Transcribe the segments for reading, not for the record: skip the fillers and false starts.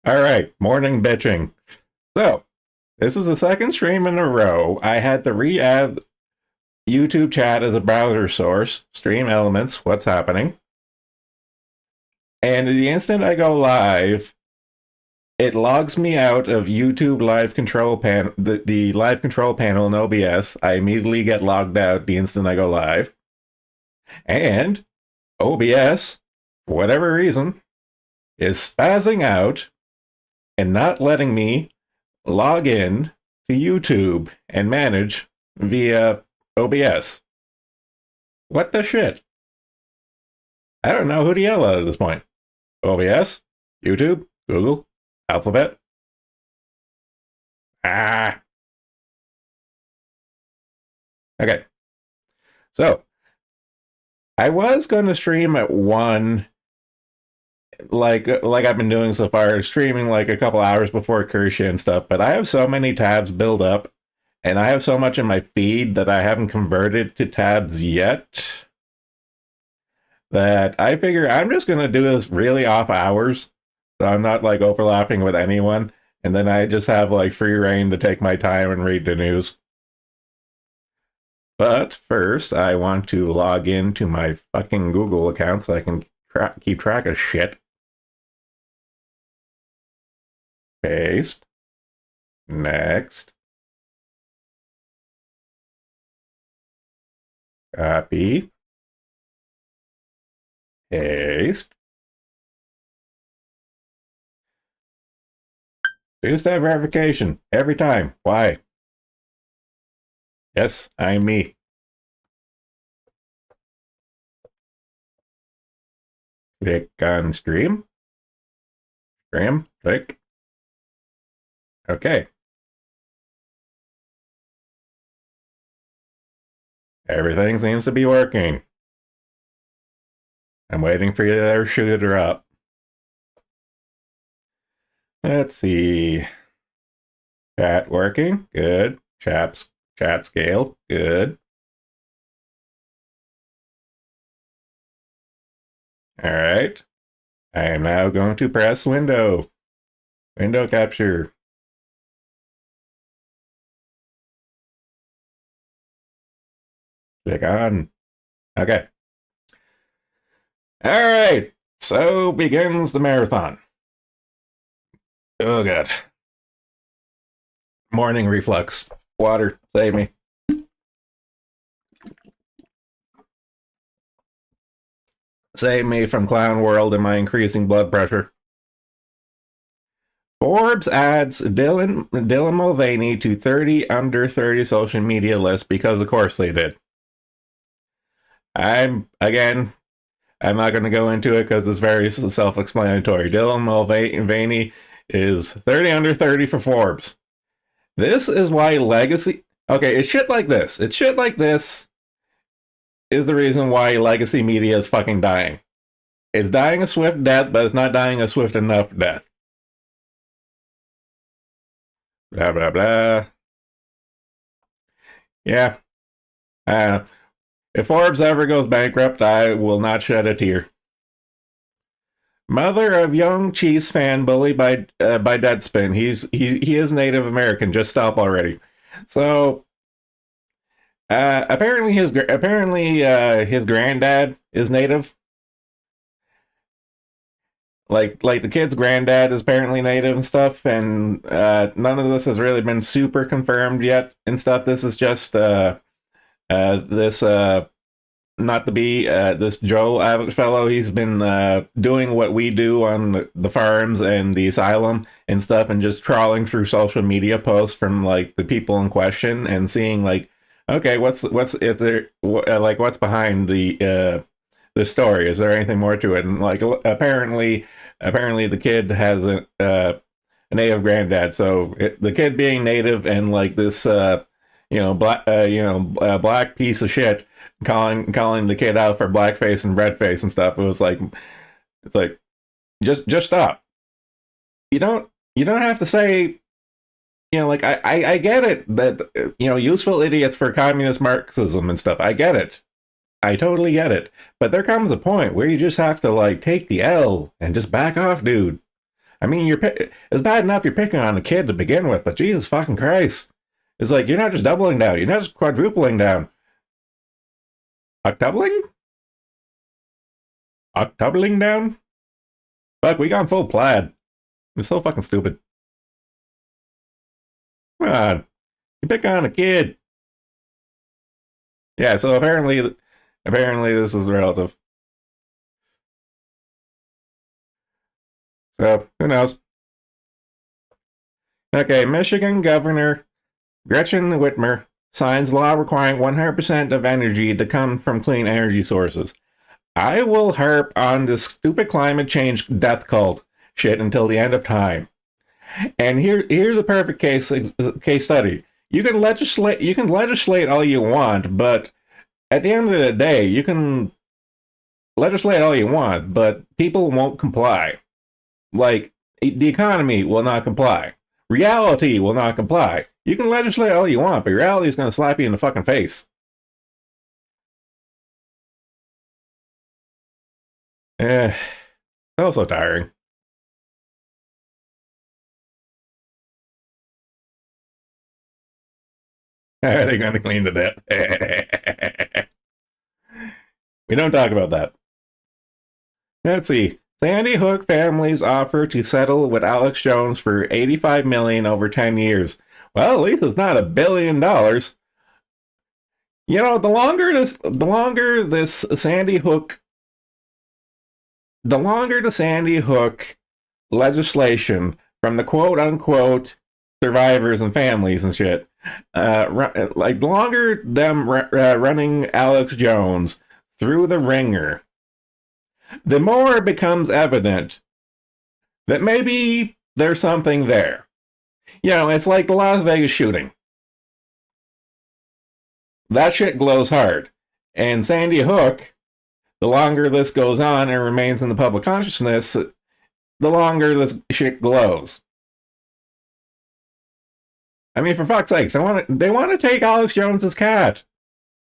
All right, morning bitching. So, this is the second stream in a row. I had to re-add YouTube chat as a browser source, stream elements, what's happening. And the instant I go live, it logs me out of YouTube live control panel, the live control panel in OBS. I immediately get logged out the instant I go live. And OBS, for whatever reason, is spazzing out and not letting me log in to YouTube and manage via OBS. What the shit? I don't know who to yell at this point. OBS? YouTube? Google? Alphabet? Ah. Okay. So, I was going to stream at 1, like I've been doing so far, streaming like a couple hours before Kershaw and stuff, but I have so many tabs built up, and I have so much in my feed that I haven't converted to tabs yet, that I figure I'm just going to do this really off hours, so I'm not like overlapping with anyone, and then I just have like free reign to take my time and read the news. But first, I want to log into my fucking Google account so I can keep track of shit. Paste. Next. Copy. Paste. Two-step verification every time. Why? Yes, I'm me. Click on stream. Stream. Click. Okay. Everything seems to be working. I'm waiting for your shoe to drop. Let's see. Chat working. Good. Chat scale. Good. All right. I am now going to press window. Window capture. Click on. Okay. All right. So begins the marathon. Oh, God. Morning reflux. Water. Save me. Save me from Clown World and my increasing blood pressure. Forbes adds Dylan Mulvaney to 30 under 30 social media list because, of course, they did. I'm not going to go into it because it's very self-explanatory. Dylan Mulvaney is 30 under 30 for Forbes. This is why legacy... Okay, it's shit like this. It's shit like this is the reason why legacy media is fucking dying. It's dying a swift death, but it's not dying a swift enough death. Blah, blah, blah. Yeah. If Forbes ever goes bankrupt, I will not shed a tear. Mother of young Chiefs fan bullied by Deadspin. He is Native American. Just stop already. So apparently his granddad is Native. Like the kid's granddad is apparently Native and stuff, and none of this has really been super confirmed yet and stuff. This is just this not to be this Joe Abbott fellow. He's been doing what we do on the farms and the asylum and stuff, and just trawling through social media posts from like the people in question and seeing like, okay, what's if there like what's behind the story? Is there anything more to it? And like apparently the kid has a native granddad. So the kid being native and like this black piece of shit calling the kid out for blackface and redface and stuff. It's like just stop. You don't have to say, like I get it that useful idiots for communist Marxism and stuff. I get it. I totally get it. But there comes a point where you just have to like take the L and just back off, dude. I mean, it's bad enough you're picking on a kid to begin with, but Jesus fucking Christ. It's like, you're not just doubling down, you're not just quadrupling down. Octubling? Octubling down? Fuck, we gone full plaid. It's so fucking stupid. Come on. You pick on a kid. Yeah, so apparently this is relative. So, who knows? Okay, Michigan Governor Gretchen Whitmer signs law requiring 100% of energy to come from clean energy sources. I will harp on this stupid climate change death cult shit until the end of time. And here's a perfect case study. You can legislate all you want, but at the end of the day, you can legislate all you want, but people won't comply. Like, the economy will not comply. Reality will not comply. You can legislate all you want, but reality is going to slap you in the fucking face. Eh, so tiring. How are they going to clean the debt? We don't talk about that. Let's see. Sandy Hook families offer to settle with Alex Jones for 85 million over 10 years. Well, at least it's not $1 billion. You know, the longer the Sandy Hook legislation from the quote unquote survivors and families and shit, like the longer them running Alex Jones through the ringer, the more it becomes evident that maybe there's something there. You know, it's like the Las Vegas shooting. That shit glows hard. And Sandy Hook, the longer this goes on and remains in the public consciousness, the longer this shit glows. I mean, for fuck's sakes, they want to take Alex Jones's cat.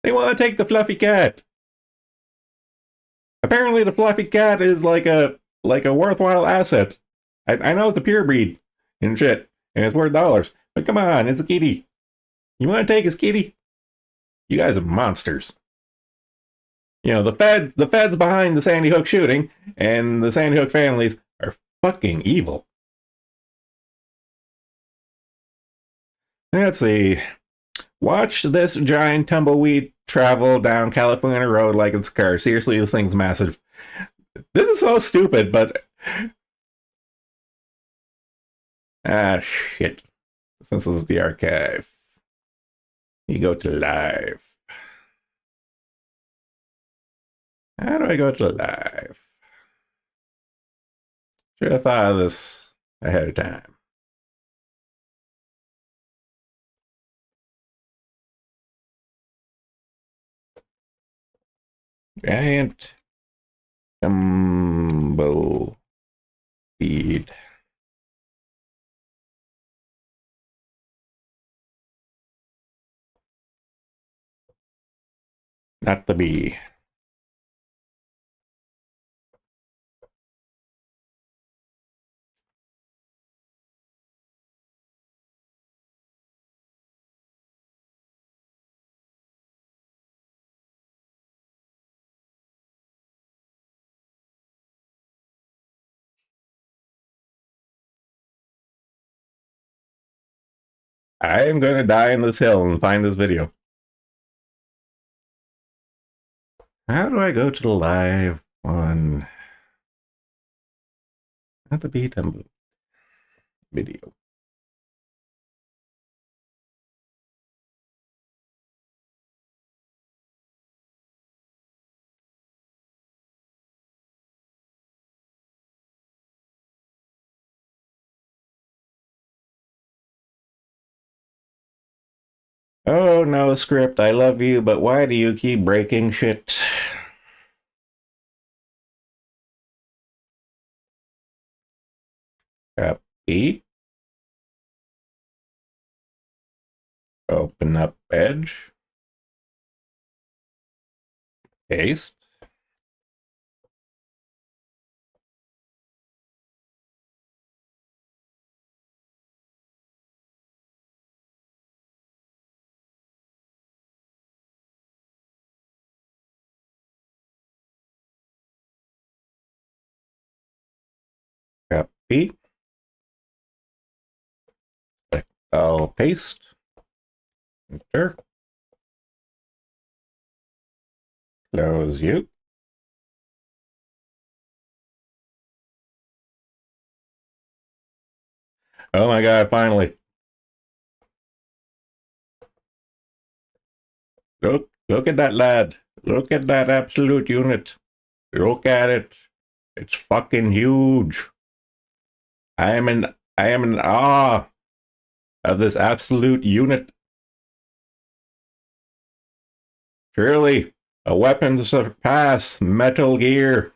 They want to take the fluffy cat. Apparently, the fluffy cat is like a worthwhile asset. I know it's a pure breed and shit, and it's worth dollars. But come on, it's a kitty. You want to take his kitty? You guys are monsters. You know, the feds behind the Sandy Hook shooting and the Sandy Hook families are fucking evil. Let's see. Watch this giant tumbleweed travel down California Road like it's a car. Seriously, this thing's massive. This is so stupid, but shit. This is the archive. You go to live. How do I go to live? Should have thought of this ahead of time. Giant tumbleweed. Not the bee. I am going to die in this hill and find this video. How do I go to the live one? Not the bee tumbleweed video. Oh no, script, I love you, but why do you keep breaking shit? Copy. Open up Edge. Paste. Copy. I'll paste. Enter. Close you. Oh my god, finally. Look at that lad. Look at that absolute unit. Look at it. It's fucking huge. I am in awe of this absolute unit. Surely a weapon to surpass Metal Gear.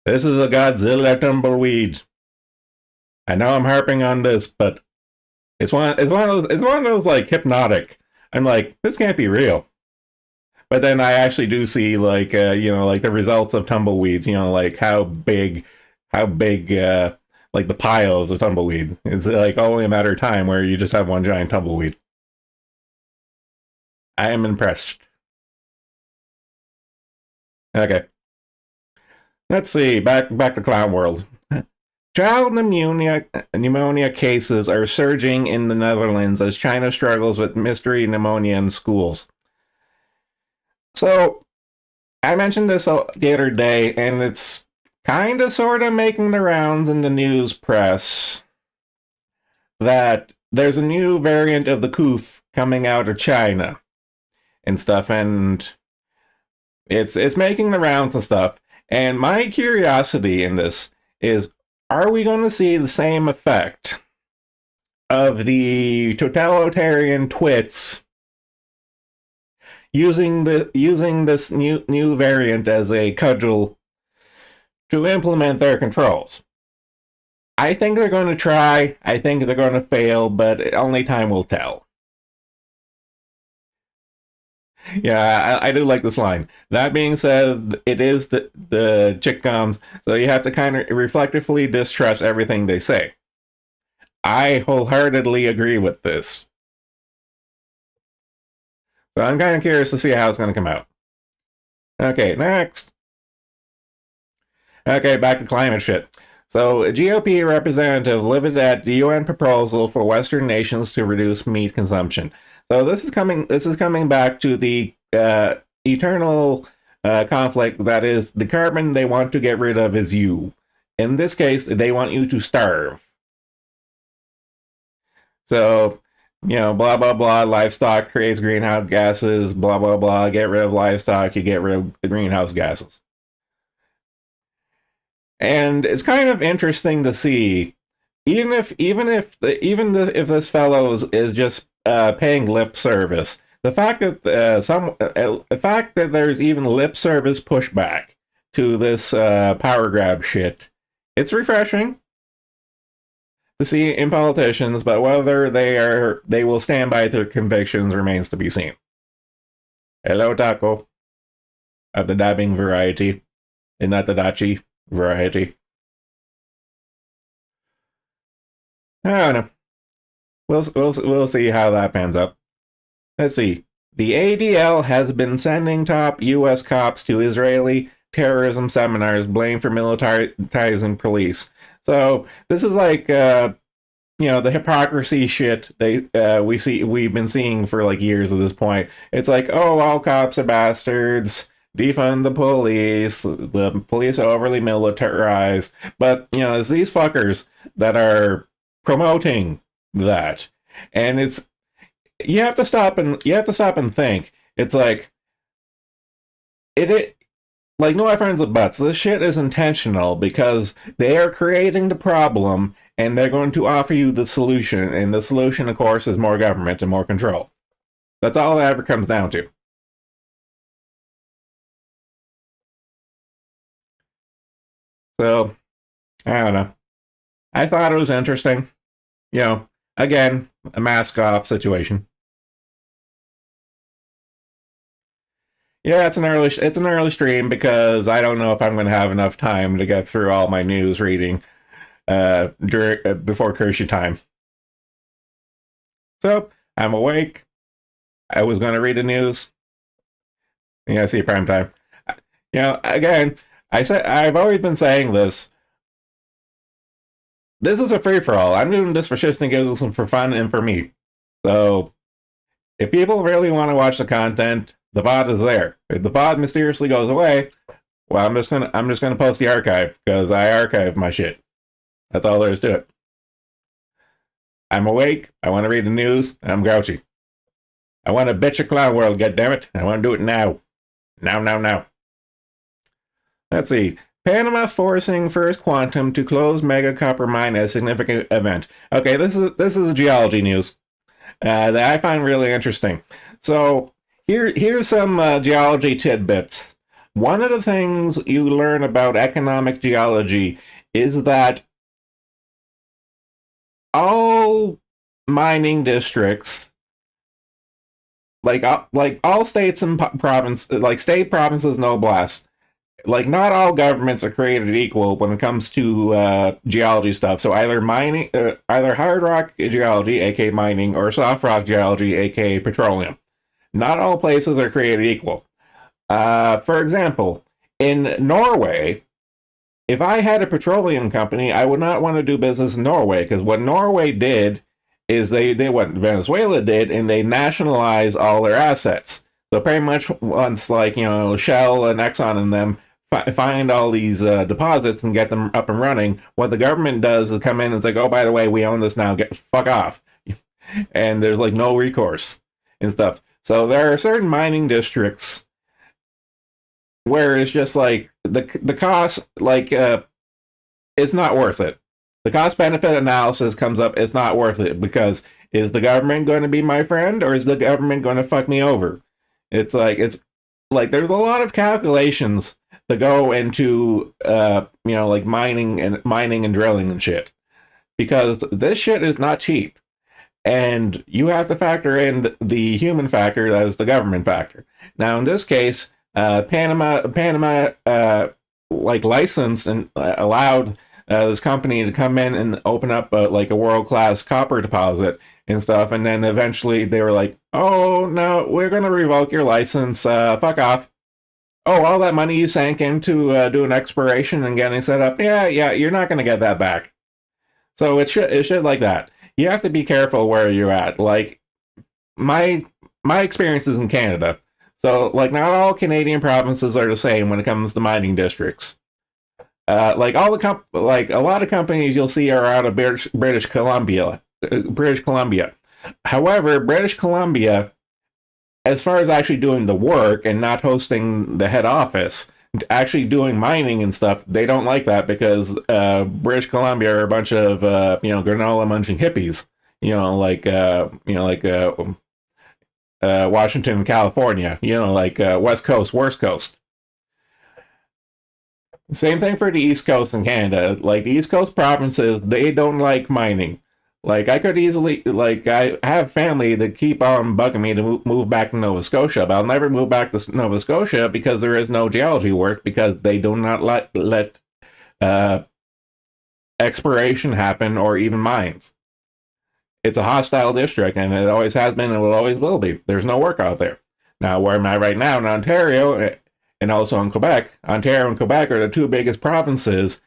This is a Godzilla tumbleweed. I know I'm harping on this, but it's one of those like hypnotic. I'm like, this can't be real. But then I actually do see like like the results of tumbleweeds, like how big like the piles of tumbleweed. It's like only a matter of time where you just have one giant tumbleweed. I am impressed. Okay. Let's see, back to Clown World. Child pneumonia cases are surging in the Netherlands as China struggles with mystery pneumonia in schools. So, I mentioned this the other day, and it's kind of sort of making the rounds in the news press that there's a new variant of the coof coming out of China and stuff, and it's making the rounds and stuff. And my curiosity in this is, are we going to see the same effect of the totalitarian twits using this new variant as a cudgel to implement their controls? I think they're going to try. I think they're going to fail, but only time will tell. Yeah, I do like this line. That being said, it is the chick-coms, so you have to kind of reflectively distrust everything they say. I wholeheartedly agree with this. So I'm kind of curious to see how it's going to come out. Okay, next. Okay, back to climate shit. So, a GOP representative livid at the UN proposal for Western nations to reduce meat consumption. So this is coming back to the eternal conflict that is the carbon they want to get rid of is you. In this case, they want you to starve. So, blah blah blah. Livestock creates greenhouse gases. Blah blah blah. Get rid of livestock, you get rid of the greenhouse gases. And it's kind of interesting to see, if this fellow is just paying lip service, the fact that there's even lip service pushback to this power grab shit, it's refreshing to see in politicians. But whether they will stand by their convictions remains to be seen. Hello, Taco, of the dabbing variety, and not the dachi variety. I don't know. We'll see how that pans out. Let's see. The ADL has been sending top U.S. cops to Israeli terrorism seminars blamed for militarizing police. So this is like the hypocrisy shit we've been seeing for like years at this point. It's like, oh, all cops are bastards. Defund the police. The police are overly militarized. But it's these fuckers that are promoting that, and you have to stop and think. It's like it like, no offense but buts. This shit is intentional because they are creating the problem, and they're going to offer you the solution. And the solution, of course, is more government and more control. That's all it ever comes down to. So, I don't know. I thought it was interesting. Again, a mask off situation. Yeah, it's an early stream because I don't know if I'm going to have enough time to get through all my news reading before curfew time. So I'm awake. I was going to read the news. Yeah, see prime time. Again, I've always been saying this. this is a free for all. I'm doing this for shits and giggles and for fun and for me. So if people really want to watch the content, the VOD is there. If the VOD mysteriously goes away, well, I'm just gonna post the archive because I archive my shit. That's all there is to it. I'm awake. I want to read the news, and I'm grouchy. I want to bitch a clown world. Goddammit! I want to do it now. Now. Let's see. Panama forcing First Quantum to close mega copper mine as significant event. Okay, this is the geology news that I find really interesting. So here's some geology tidbits. One of the things you learn about economic geology is that all mining districts, like all states and provinces, like state provinces, no blast, like not all governments are created equal when it comes to geology stuff. So either hard rock geology, aka mining, or soft rock geology, aka petroleum. Not all places are created equal. For example, in Norway, if I had a petroleum company, I would not want to do business in Norway, because what Norway did is they what Venezuela did, and they nationalized all their assets. So pretty much once, like, Shell and Exxon and them find all these deposits and get them up and running, what the government does is come in and say, oh, by the way, we own this now, fuck off. And there's like no recourse and stuff. So there are certain mining districts where it's just like the cost, like it's not worth it. The cost benefit analysis comes up, it's not worth it, because is the government going to be my friend, or is the government going to fuck me over? It's like there's a lot of calculations that go into like mining and drilling and shit, because this shit is not cheap. And you have to factor in the human factor, that is the government factor. Now in this case, Panama like licensed and allowed this company to come in and open up like a world-class copper deposit and stuff, and then eventually they were like, oh no, we're going to revoke your license, fuck off. Oh, all that money you sank into doing exploration and getting set up, yeah, you're not going to get that back. So it should like that. You have to be careful where you're at. Like my experience is in Canada. So, like, not all Canadian provinces are the same when it comes to mining districts. Like a lot of companies you'll see are out of British Columbia. However, British Columbia, as far as actually doing the work and not hosting the head office, actually doing mining and stuff, they don't like that, because British Columbia are a bunch of granola munching hippies. Washington, California, West Coast, worst coast. Same thing for the East Coast in Canada. Like the East Coast provinces, they don't like mining. Like I could easily, like I have family that keep on bugging me to move back to Nova Scotia, but I'll never move back to Nova Scotia because there is no geology work, because they do not let exploration happen, or even mines. It's a hostile district, and it always has been and will always will be. There's no work out there. Now, where am I right now? In Ontario, and also in Quebec. Ontario and Quebec are the two biggest provinces,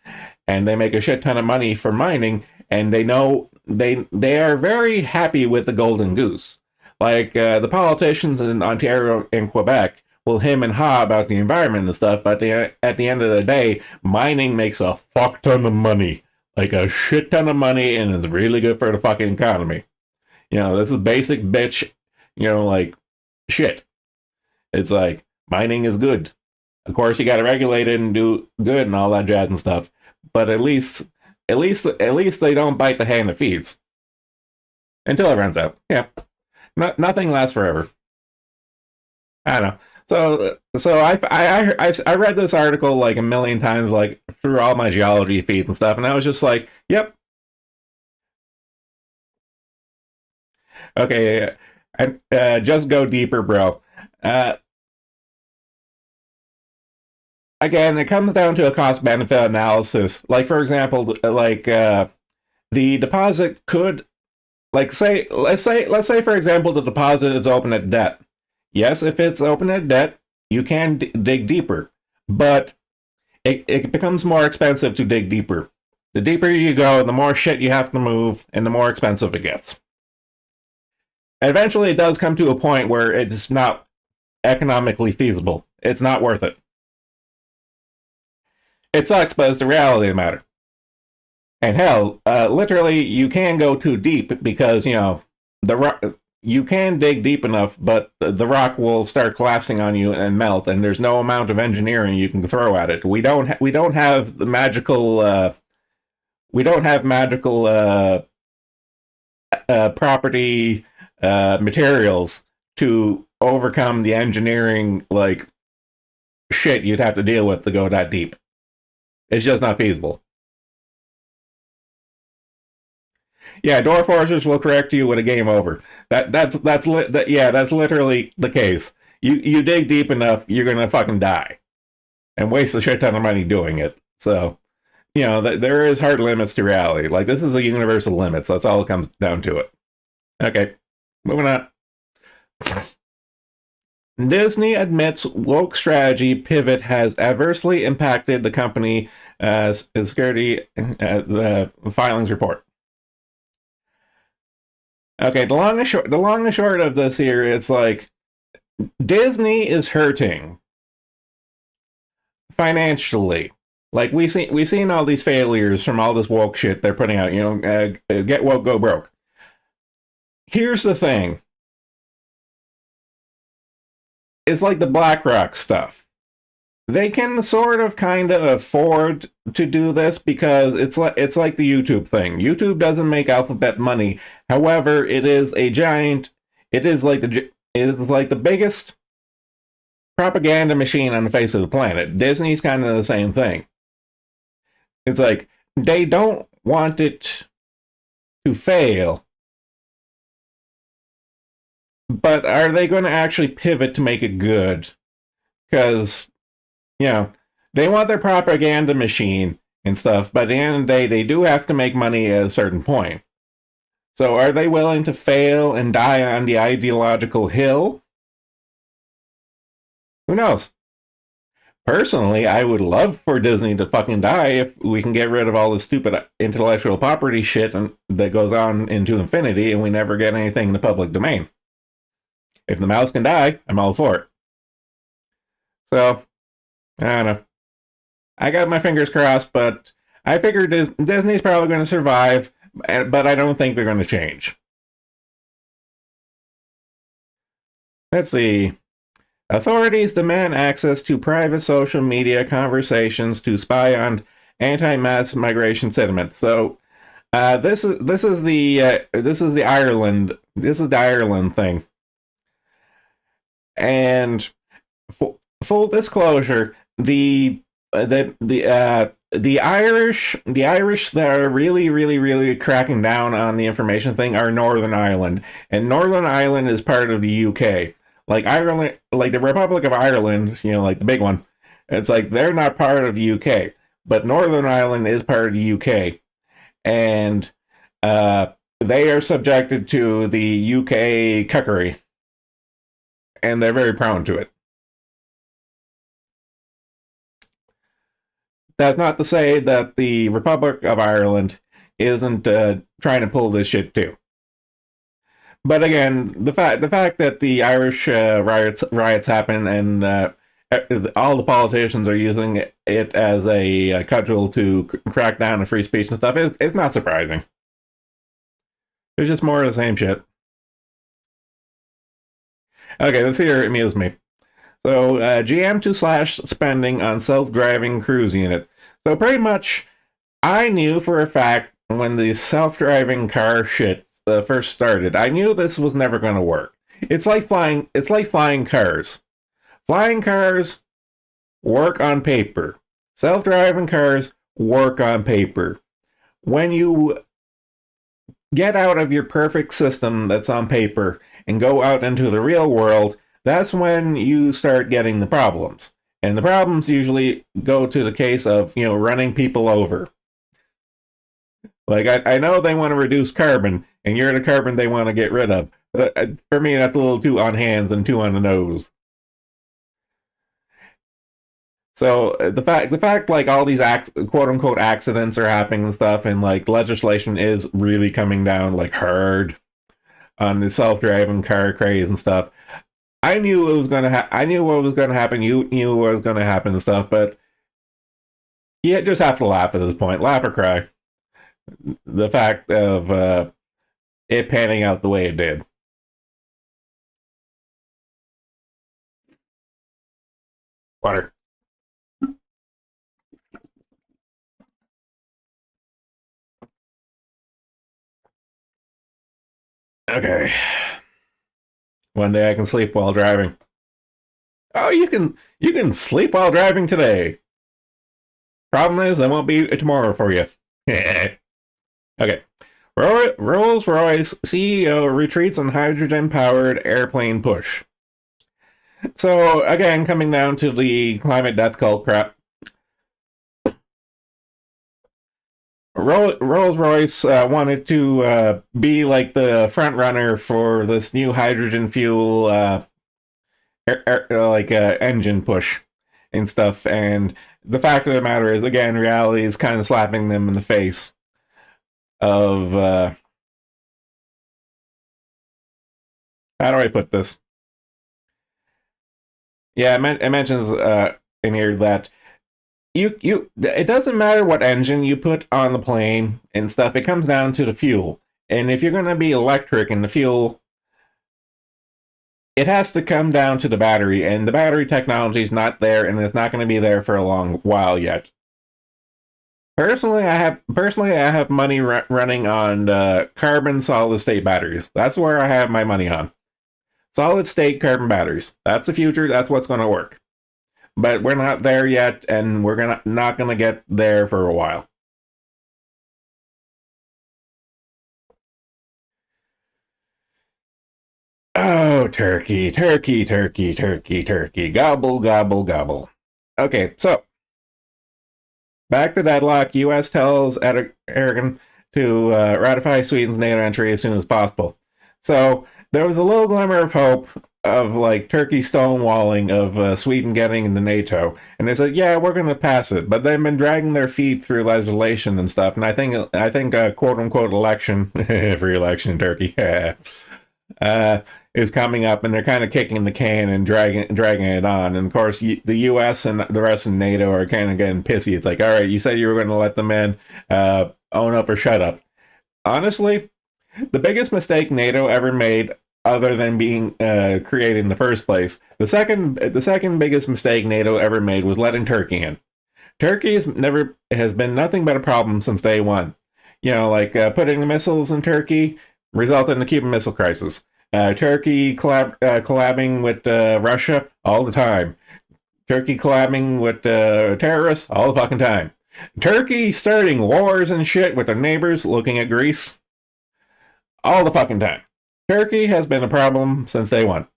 and they make a shit ton of money for mining, and they know they are very happy with the golden goose. Like the politicians in Ontario and Quebec will hem and haw about the environment and stuff, but at the end of the day, mining makes a fuck ton of money. Like a shit ton of money, and it's really good for the fucking economy. This is basic bitch, like shit. It's like mining is good. Of course, you got to regulate it and do good and all that jazz and stuff. But at least they don't bite the hand that feeds until it runs out. Yeah, nothing lasts forever. I don't know. So I read this article like a million times, like through all my geology feeds and stuff, and I was just like, yep, okay, and just go deeper, bro. Again, it comes down to a cost benefit analysis. Like for example, like the deposit could, like let's say for example the deposit is open at debt. Yes, if it's open at debt, you can dig deeper, but it becomes more expensive to dig deeper. The deeper you go, the more shit you have to move, and the more expensive it gets. And eventually, it does come to a point where it's not economically feasible. It's not worth it. It sucks, but it's the reality of the matter. And hell, literally, you can go too deep because the rock. You can dig deep enough, but the rock will start collapsing on you and melt, and there's no amount of engineering you can throw at it. We don't have the magical we don't have magical property materials to overcome the engineering like shit you'd have to deal with to go that deep. It's just not feasible. Yeah, door forcers will correct you with a game over. That's literally the case. You dig deep enough, you're gonna fucking die and waste a shit ton of money doing it. So there is hard limits to reality. Like this is a universal limits. That's all it comes down to it. Okay, moving on. Disney admits woke strategy pivot has adversely impacted the company as security the filings report. Okay, the long and short of this here, it's like Disney is hurting financially. Like we've seen all these failures from all this woke shit they're putting out. Get woke, go broke. Here's the thing. It's like the BlackRock stuff. They can sort of kind of afford to do this because it's like the YouTube thing. YouTube doesn't make Alphabet money. However, it is a giant. It is like the biggest propaganda machine on the face of the planet. Disney's kind of the same thing. It's like they don't want it to fail, but are they going to actually pivot to make it good? Because they want their propaganda machine and stuff, but at the end of the day, they do have to make money at a certain point. So are they willing to fail and die on the ideological hill? Who knows? Personally, I would love for Disney to fucking die if we can get rid of all this stupid intellectual property shit that goes on into infinity and we never get anything in the public domain. If the mouse can die, I'm all for it. So, I don't know. I got my fingers crossed, but I figure Disney's probably going to survive, but I don't think they're going to change. Let's see. Authorities demand access to private social media conversations to spy on anti-mass migration sentiment. So, this is the Ireland thing, and full disclosure, the Irish that are really cracking down on the information thing are Northern Ireland, and Northern Ireland is part of the UK. Like Ireland, like the Republic of Ireland, like the big one, it's like they're not part of the UK, but Northern Ireland is part of the UK, and they are subjected to the UK cuckery, and they're very prone to it. That's not to say that the Republic of Ireland isn't trying to pull this shit too. But again, the fact that the Irish riots happen and all the politicians are using it as a cudgel to crack down on free speech and stuff it's not surprising. There's just more of the same shit. Okay, let's see here. It amused me. So GM to slash spending on self-driving cruise unit. So pretty much, I knew for a fact when the self-driving car shit first started, I knew this was never going to work. It's like flying. It's like flying cars. Flying cars work on paper. Self-driving cars work on paper. When you get out of your perfect system that's on paper and go out into the real world, that's when you start getting the problems. And the problems usually go to the case of, running people over. Like, I know they want to reduce carbon, and you're the carbon they want to get rid of. But for me, that's a little too on hands and too on the nose. So the fact like all these quote unquote accidents are happening and stuff, and like legislation is really coming down like hard on the self driving car craze and stuff. I knew it was gonna. I knew what was gonna happen. You knew what was gonna happen and stuff, but you just have to laugh at this point. Laugh or cry. The fact of it panning out the way it did. Water. Okay. One day I can sleep while driving. Oh, you can sleep while driving today. Problem is, I won't be tomorrow for you. Okay. Rolls Royce CEO retreats on hydrogen powered airplane push. So, again, coming down to the climate death cult crap, Rolls Royce wanted to be like the front runner for this new hydrogen fuel engine push and stuff. And the fact of the matter is, again, reality is kind of slapping them in the face of how do I put this? Yeah, it mentions in here that you it doesn't matter what engine you put on the plane and stuff. It comes down to the fuel, and if you're going to be electric and the fuel, it has to come down to the battery, and the battery technology is not there, and it's not going to be there for a long while yet. Personally I have money running on carbon solid state batteries. That's where I have my money on solid state carbon batteries. That's the future. That's what's going to work. But we're not there yet, and we're not gonna get there for a while. Oh, turkey, turkey, turkey, turkey, turkey, gobble, gobble, gobble. Okay, so back to deadlock. U.S. tells Aragon to ratify Sweden's NATO entry as soon as possible. So there was a little glimmer of hope of like Turkey stonewalling of Sweden getting into NATO, and they said, "Yeah, we're going to pass it," but they've been dragging their feet through legislation and stuff. And I think quote unquote election free election in Turkey uh, is coming up, and they're kind of kicking the can and dragging it on. And of course, the U.S. and the rest of NATO are kind of getting pissy. It's like, all right, you said you were going to let them in, own up or shut up. Honestly, the biggest mistake NATO ever made, other than being created in the first place, the second biggest mistake NATO ever made was letting Turkey in. Turkey has been nothing but a problem since day one. Like putting the missiles in Turkey resulted in the Cuban Missile Crisis. Turkey collabing with Russia all the time. Turkey collabing with terrorists all the fucking time. Turkey starting wars and shit with their neighbors, looking at Greece all the fucking time. Turkey has been a problem since day one.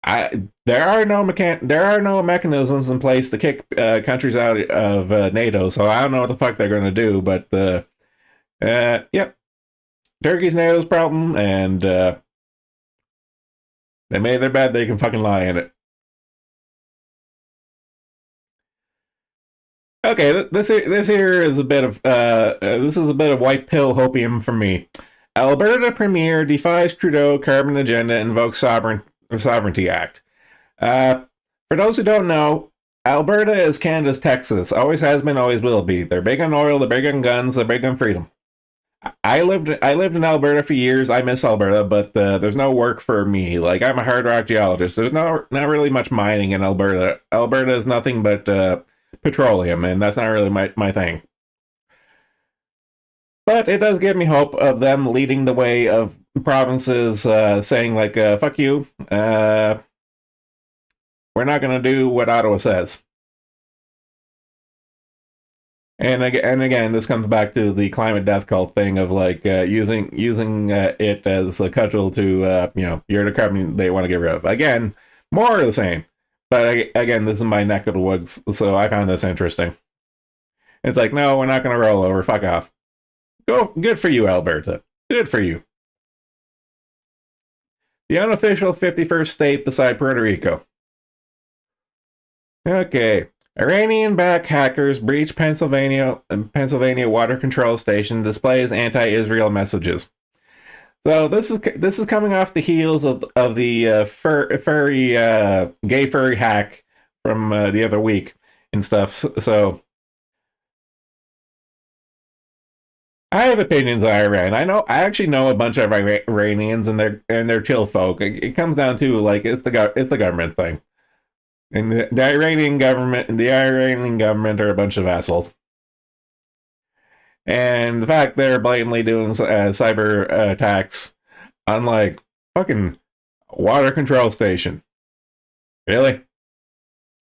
There are no mechanisms in place to kick countries out of NATO, so I don't know what the fuck they're going to do. But yep, Turkey's NATO's problem, and they made their bed. They can fucking lie in it. Okay, this here is a bit of this is a bit of white pill hopium for me. Alberta Premier defies Trudeau carbon agenda, invokes Sovereignty Act. Uh, for those who don't know, Alberta is Canada's Texas. Always has been, always will be. They're big on oil, they're big on guns, they're big on freedom. I lived in Alberta for years. I miss Alberta, but there's no work for me. Like, I'm a hard rock geologist. There's not really much mining in Alberta. Alberta is nothing but petroleum, and that's not really my thing. But it does give me hope of them leading the way of provinces saying like, "Fuck you, we're not going to do what Ottawa says." And again, this comes back to the climate death cult thing of like using it as a cudgel to you're the carbon they want to get rid of. Again, more of the same. But again, this is my neck of the woods, so I found this interesting. It's like, no, we're not going to roll over. Fuck off. Go. Good for you, Alberta. Good for you. The unofficial 51st state beside Puerto Rico. Okay. Iranian-backed hackers breach Pennsylvania water control station, displays anti-Israel messages. So this is coming off the heels of the gay furry hack from the other week and stuff. So I have opinions on Iran. I actually know a bunch of Iranians, and they're chill folk. It comes down to like it's the government thing, and the Iranian government are a bunch of assholes. And the fact they're blatantly doing cyber attacks on like fucking water control station. Really?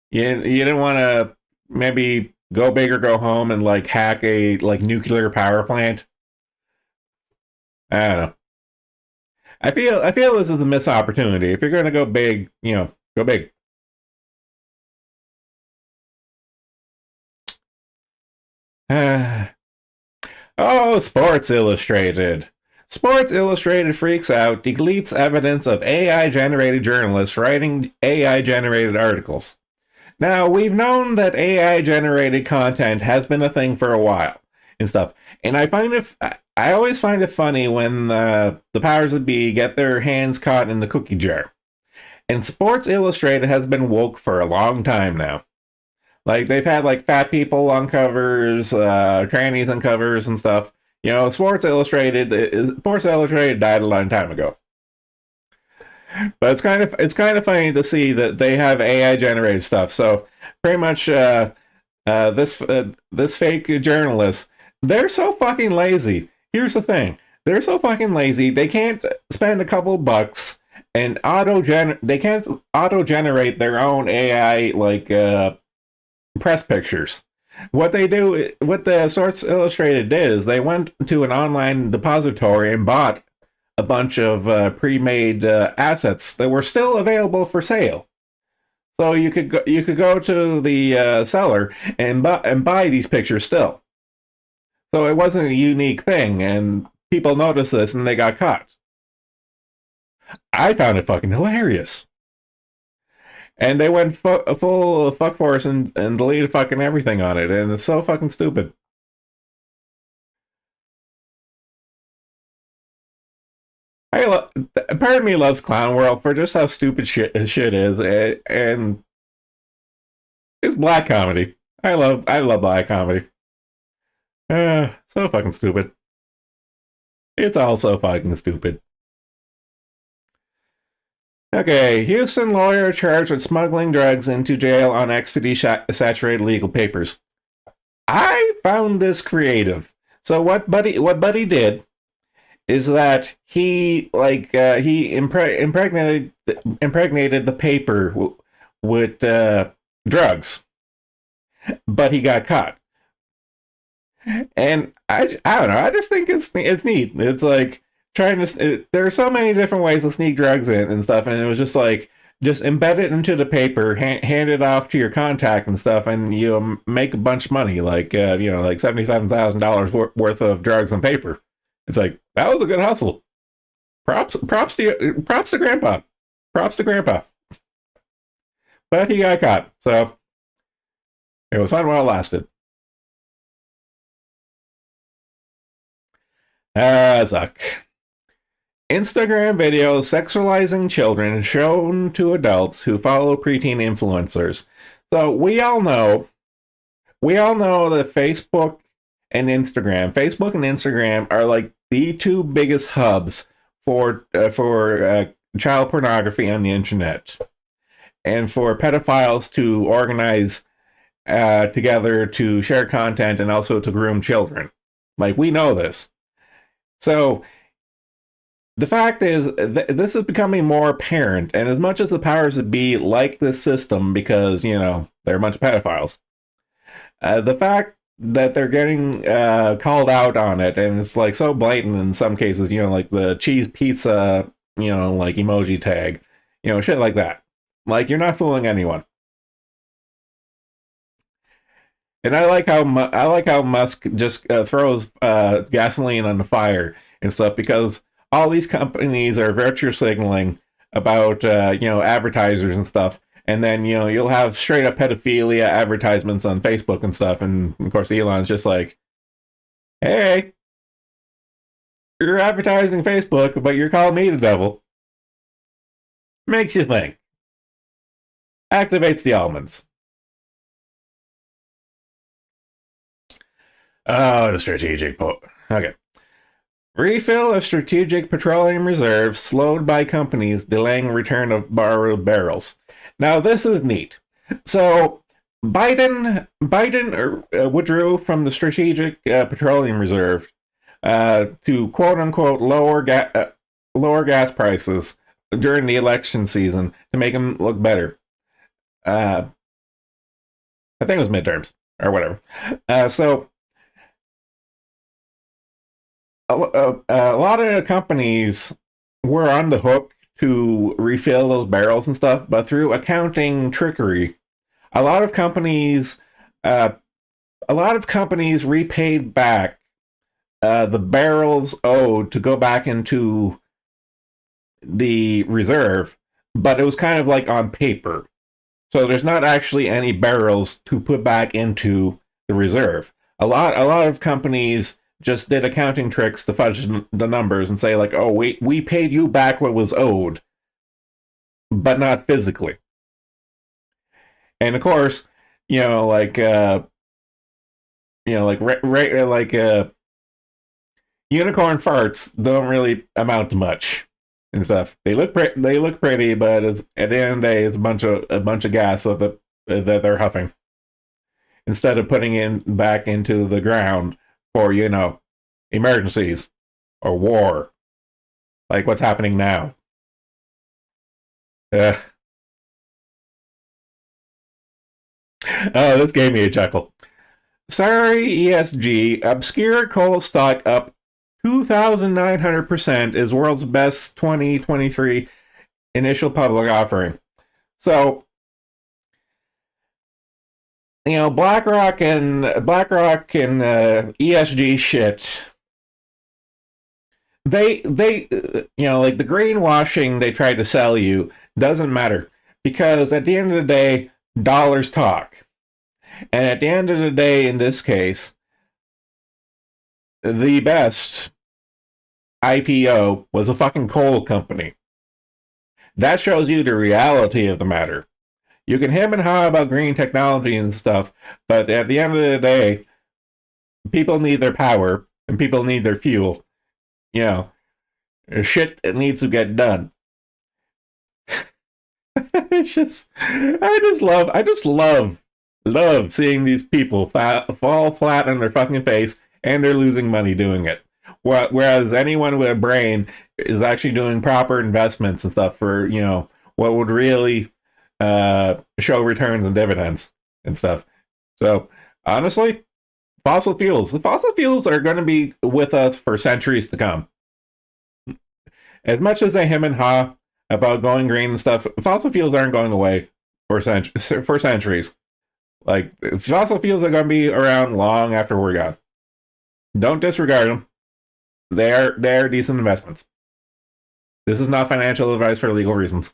You didn't want to maybe go big or go home and like hack a like nuclear power plant? I don't know. I feel this is a missed opportunity. If you're gonna go big, go big. Oh, Sports Illustrated. Sports Illustrated freaks out, deletes evidence of AI generated journalists writing AI generated articles. Now, we've known that AI generated content has been a thing for a while and stuff. And I always find it funny when the powers that be get their hands caught in the cookie jar. And Sports Illustrated has been woke for a long time now. Like they've had like fat people on covers, trannies on covers and stuff. Sports Illustrated died a long time ago. But it's kind of funny to see that they have AI generated stuff. So pretty much this fake journalist, they're so fucking lazy. Here's the thing: they're so fucking lazy. They can't spend a couple bucks and they can't auto generate their own AI like press pictures. What the Sports Illustrated did is they went to an online depository and bought a bunch of pre-made assets that were still available for sale. So you could go to the seller and buy these pictures still. So it wasn't a unique thing, and people noticed this and they got caught. I found it fucking hilarious. And they went full fuck force and deleted fucking everything on it, and it's so fucking stupid. Part of me loves Clown World for just how stupid shit is, and it's black comedy. I love black comedy. So fucking stupid. It's all so fucking stupid. Okay, Houston lawyer charged with smuggling drugs into jail on ecstasy saturated legal papers. I found this creative. So what Buddy did is that he impregnated the paper with drugs, but he got caught. And I don't know. I just think it's neat. It's like there are so many different ways to sneak drugs in and stuff, and it was just like just embed it into the paper, hand it off to your contact and stuff, and you make a bunch of money, like like $77,000 worth of drugs on paper. It's like that was a good hustle. Props to Grandpa. Props to Grandpa. But he got caught, so it was fun while it lasted. Zuck. Instagram videos sexualizing children shown to adults who follow preteen influencers. So we all know that Facebook and Instagram are like the two biggest hubs for child pornography on the internet, and for pedophiles to organize together to share content and also to groom children. Like we know this. So the fact is, this is becoming more apparent, and as much as the powers that be like this system because, they're a bunch of pedophiles, the fact that they're getting called out on it, and it's like so blatant in some cases, like the cheese pizza, like emoji tag, shit like that. Like, you're not fooling anyone. And I like how Musk just throws gasoline on the fire and stuff, because all these companies are virtue signaling about advertisers and stuff, And then, you'll have straight up pedophilia advertisements on Facebook and stuff. And of course, Elon's just like, hey, you're advertising Facebook, but you're calling me the devil. Makes you think. Activates the almonds. Oh, the strategic okay. Refill of strategic petroleum reserves slowed by companies delaying return of borrowed barrels. Now, this is neat. So, Biden withdrew from the strategic petroleum reserve to quote unquote lower gas prices during the election season to make them look better. I think it was midterms or whatever. So a lot of companies were on the hook to refill those barrels and stuff, but through accounting trickery, a lot of companies repaid back the barrels owed to go back into the reserve, but it was kind of like on paper. So there's not actually any barrels to put back into the reserve. A lot of companies just did accounting tricks to fudge the numbers and say like, oh, we paid you back what was owed, but not physically. And of course, unicorn farts don't really amount to much and stuff. They look pretty, but at the end of the day, it's a bunch of gas that they're huffing instead of putting it back into the ground for emergencies or war, like what's happening now. Oh, this gave me a chuckle. Sorry, ESG, obscure coal stock up 2,900% is world's best 2023 initial public offering. So, BlackRock and ESG shit. They like the greenwashing they tried to sell you doesn't matter, because at the end of the day, dollars talk. And at the end of the day, in this case, the best IPO was a fucking coal company. That shows you the reality of the matter. You can hem and haw about green technology and stuff, but at the end of the day, people need their power and people need their fuel. Shit needs to get done. It's just, I just love seeing these people fall flat on their fucking face, and they're losing money doing it. Whereas anyone with a brain is actually doing proper investments and stuff for, what would really show returns and dividends and stuff. So, honestly, fossil fuels are going to be with us for centuries to come. As much as they hem and haw about going green and stuff, fossil fuels aren't going away for centuries. Like, fossil fuels are going to be around long after we're gone. Don't disregard them. They're decent investments. This is not financial advice for legal reasons.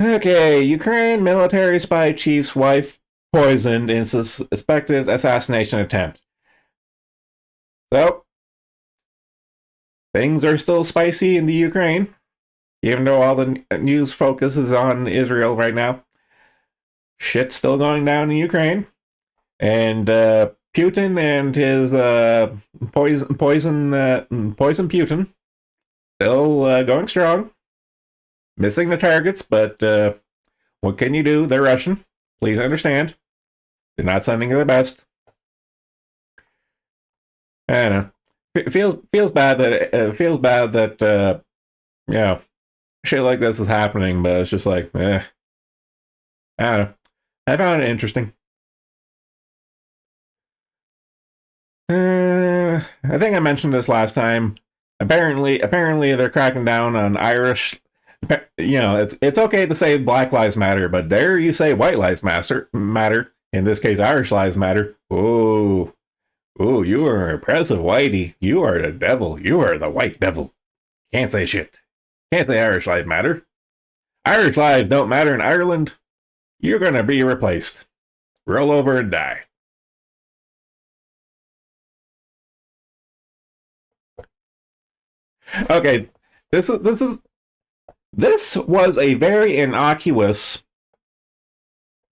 Okay, Ukraine military spy chief's wife poisoned in suspected assassination attempt. So, things are still spicy in the Ukraine, even though all the news focuses on Israel right now. Shit's still going down in Ukraine. And Putin and his poison Putin still going strong. Missing the targets, but what can you do? They're Russian. Please understand. They're not sending the best. I don't know. It feels bad that shit like this is happening, but it's just like, I don't know. I found it interesting. I think I mentioned this last time. Apparently they're cracking down on Irish. It's okay to say Black Lives Matter, but dare you say White Lives Matter? In this case, Irish Lives Matter. Ooh, you are impressive, Whitey. You are the devil. You are the white devil. Can't say shit. Can't say Irish lives matter. Irish lives don't matter in Ireland. You're gonna be replaced. Roll over and die. Okay, this was a very innocuous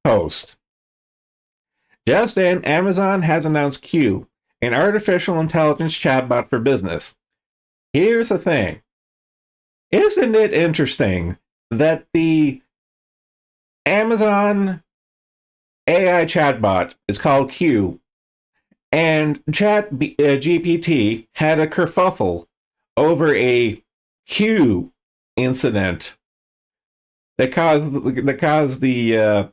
post. Just in, Amazon has announced Q, an artificial intelligence chatbot for business. Here's the thing. Isn't it interesting that the Amazon AI chatbot is called Q, and GPT had a kerfuffle over a Q incident that caused the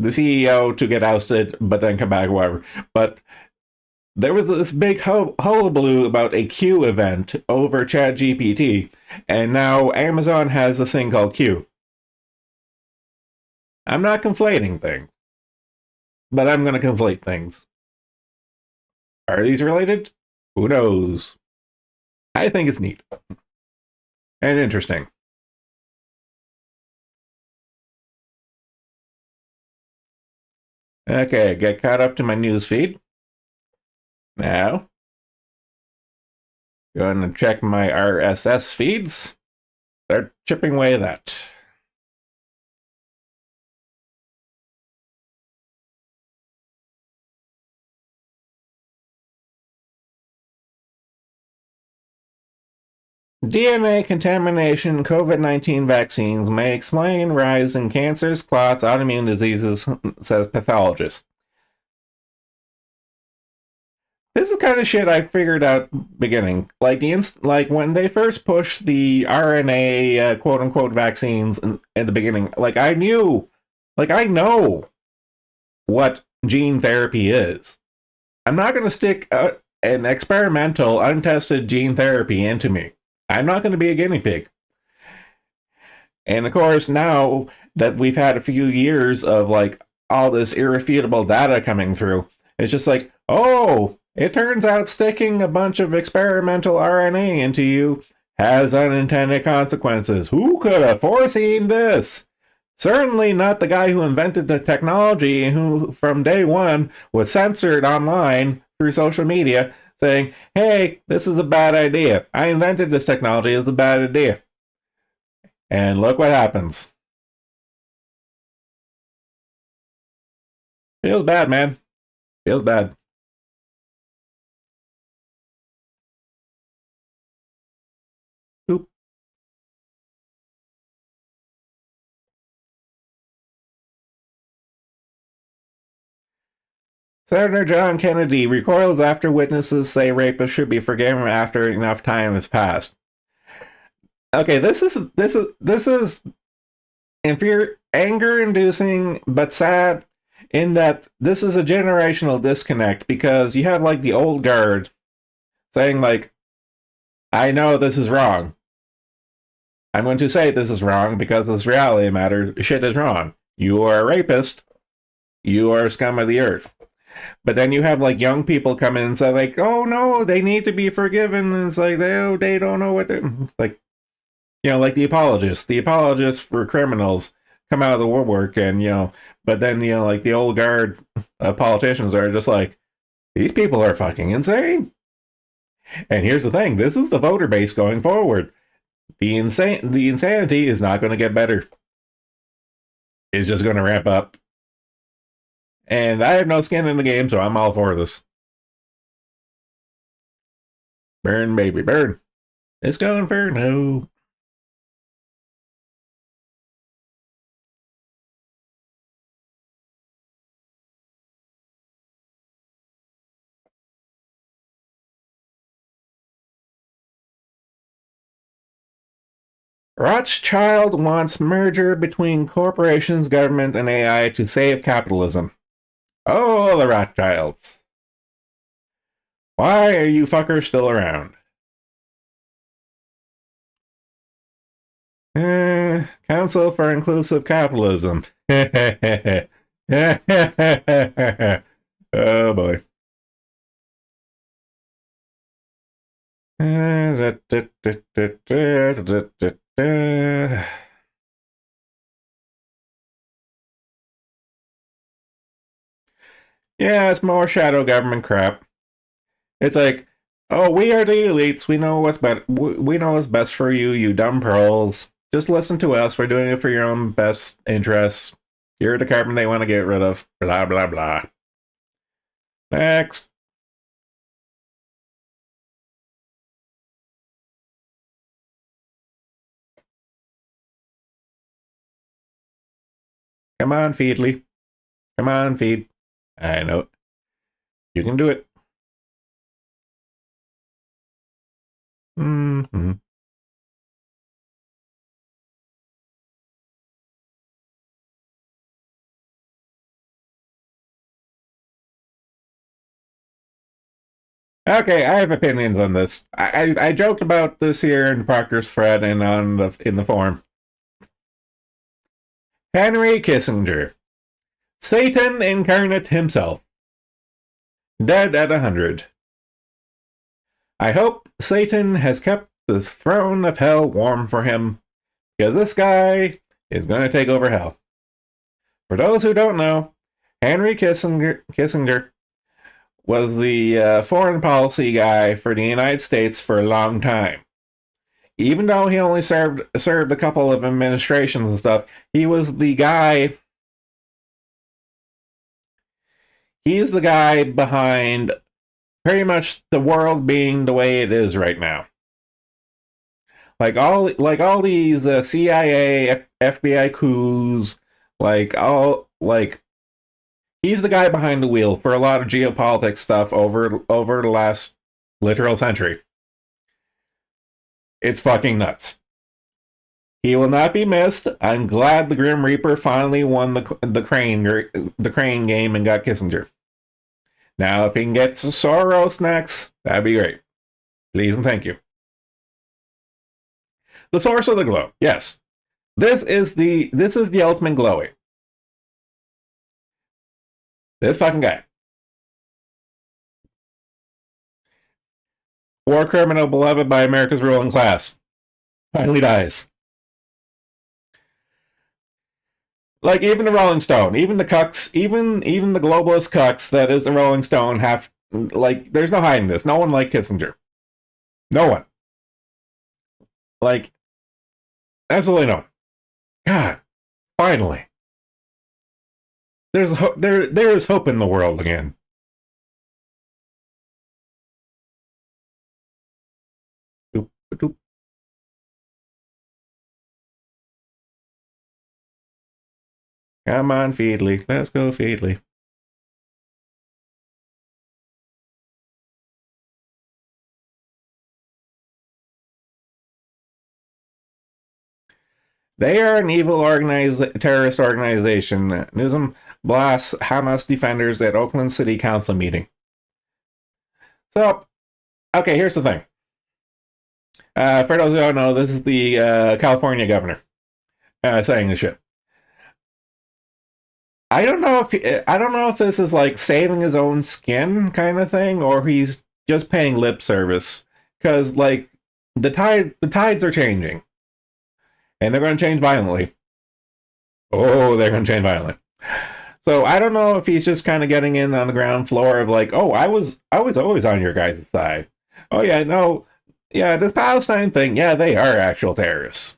CEO to get ousted, but then come back, whatever. But there was this big hullabaloo about a Q event over ChatGPT, and now Amazon has this thing called Q. I'm not conflating things, but I'm going to conflate things. Are these related? Who knows? I think it's neat and interesting. Okay, get caught up to my news feed. Now, going to check my RSS feeds. Start chipping away at that. DNA contamination COVID-19 vaccines may explain rise in cancers, clots, autoimmune diseases, says pathologist. This is kind of shit I figured out beginning. Like when they first pushed the RNA quote unquote vaccines in the beginning, I know what gene therapy is. I'm not going to stick an experimental, untested gene therapy into me. I'm not going to be a guinea pig. And of course, now that we've had a few years of all this irrefutable data coming through, it's just oh, it turns out sticking a bunch of experimental RNA into you has unintended consequences. Who could have foreseen this? Certainly not the guy who invented the technology and who, from day one, was censored online through social media saying, hey, this is a bad idea. I invented this technology. It's a bad idea. And look what happens. Feels bad, man. Feels bad. Oop. Senator John Kennedy recoils after witnesses say rapists should be forgiven after enough time has passed. Okay, this is anger-inducing, but sad in that this is a generational disconnect because you have the old guard saying I know this is wrong. I'm going to say this is wrong because this reality matter. Shit is wrong. You are a rapist. You are a scum of the earth. But then you have young people come in and say oh no, they need to be forgiven. And it's they don't know what they're. It's the apologists for criminals come out of the woodwork, and but then the old guard politicians are just these people are fucking insane. And here's the thing: this is the voter base going forward. The insanity is not going to get better. It's just going to ramp up. And I have no skin in the game, so I'm all for this. Burn, baby, burn. It's going for no. Rothschild wants merger between corporations, government, and AI to save capitalism. Oh, the Rothschilds. Why are you fuckers still around? Council for Inclusive Capitalism. Oh boy. Yeah, it's more shadow government crap. It's like, oh, we are the elites. We know what's best. We know what's best for you, you dumb pearls. Just listen to us. We're doing it for your own best interests. You're the carbon they want to get rid of. Blah blah blah. Next, come on, Feedly. Come on, Feed. I know you can do it. Mm-hmm. Okay, I have opinions on this. I joked about this here in Proctor's thread and on the in the forum. Henry Kissinger, Satan incarnate himself, dead at 100. I hope Satan has kept the throne of hell warm for him, because this guy is going to take over hell. For those who don't know, Henry Kissinger was the foreign policy guy for the United States for a long time. Even though he only served a couple of administrations and stuff, he was the guy. He's the guy behind pretty much the world being the way it is right now. Like all these CIA, FBI coups, like he's the guy behind the wheel for a lot of geopolitics stuff over the last literal century. It's fucking nuts. He will not be missed. I'm glad the Grim Reaper finally won the crane game and got Kissinger. Now, if he can get Soros next, that'd be great. Please and thank you. The source of the glow. Yes, this is the ultimate glowy. This fucking guy, war criminal beloved by America's ruling class, finally dies. Like even the Rolling Stone, even the cucks, even the globalist cucks that is the Rolling Stone have like there's no hiding this. No one liked Kissinger. No one. Like absolutely no one. God, finally. There is hope in the world again. Doop, doop. Come on, Feedly. Let's go, Feedly. They are an evil terrorist organization. Newsom blasts Hamas defenders at Oakland City Council meeting. So, okay, here's the thing. For those who don't know, this is the California governor saying this shit. I don't know if this is like saving his own skin kind of thing, or he's just paying lip service because like the tides are changing, and they're going to change violently. Oh, they're going to change violently. So I don't know if he's just kind of getting in on the ground floor of like, oh, I was always on your guys' side. Oh yeah, no, yeah, this Palestine thing, yeah, they are actual terrorists.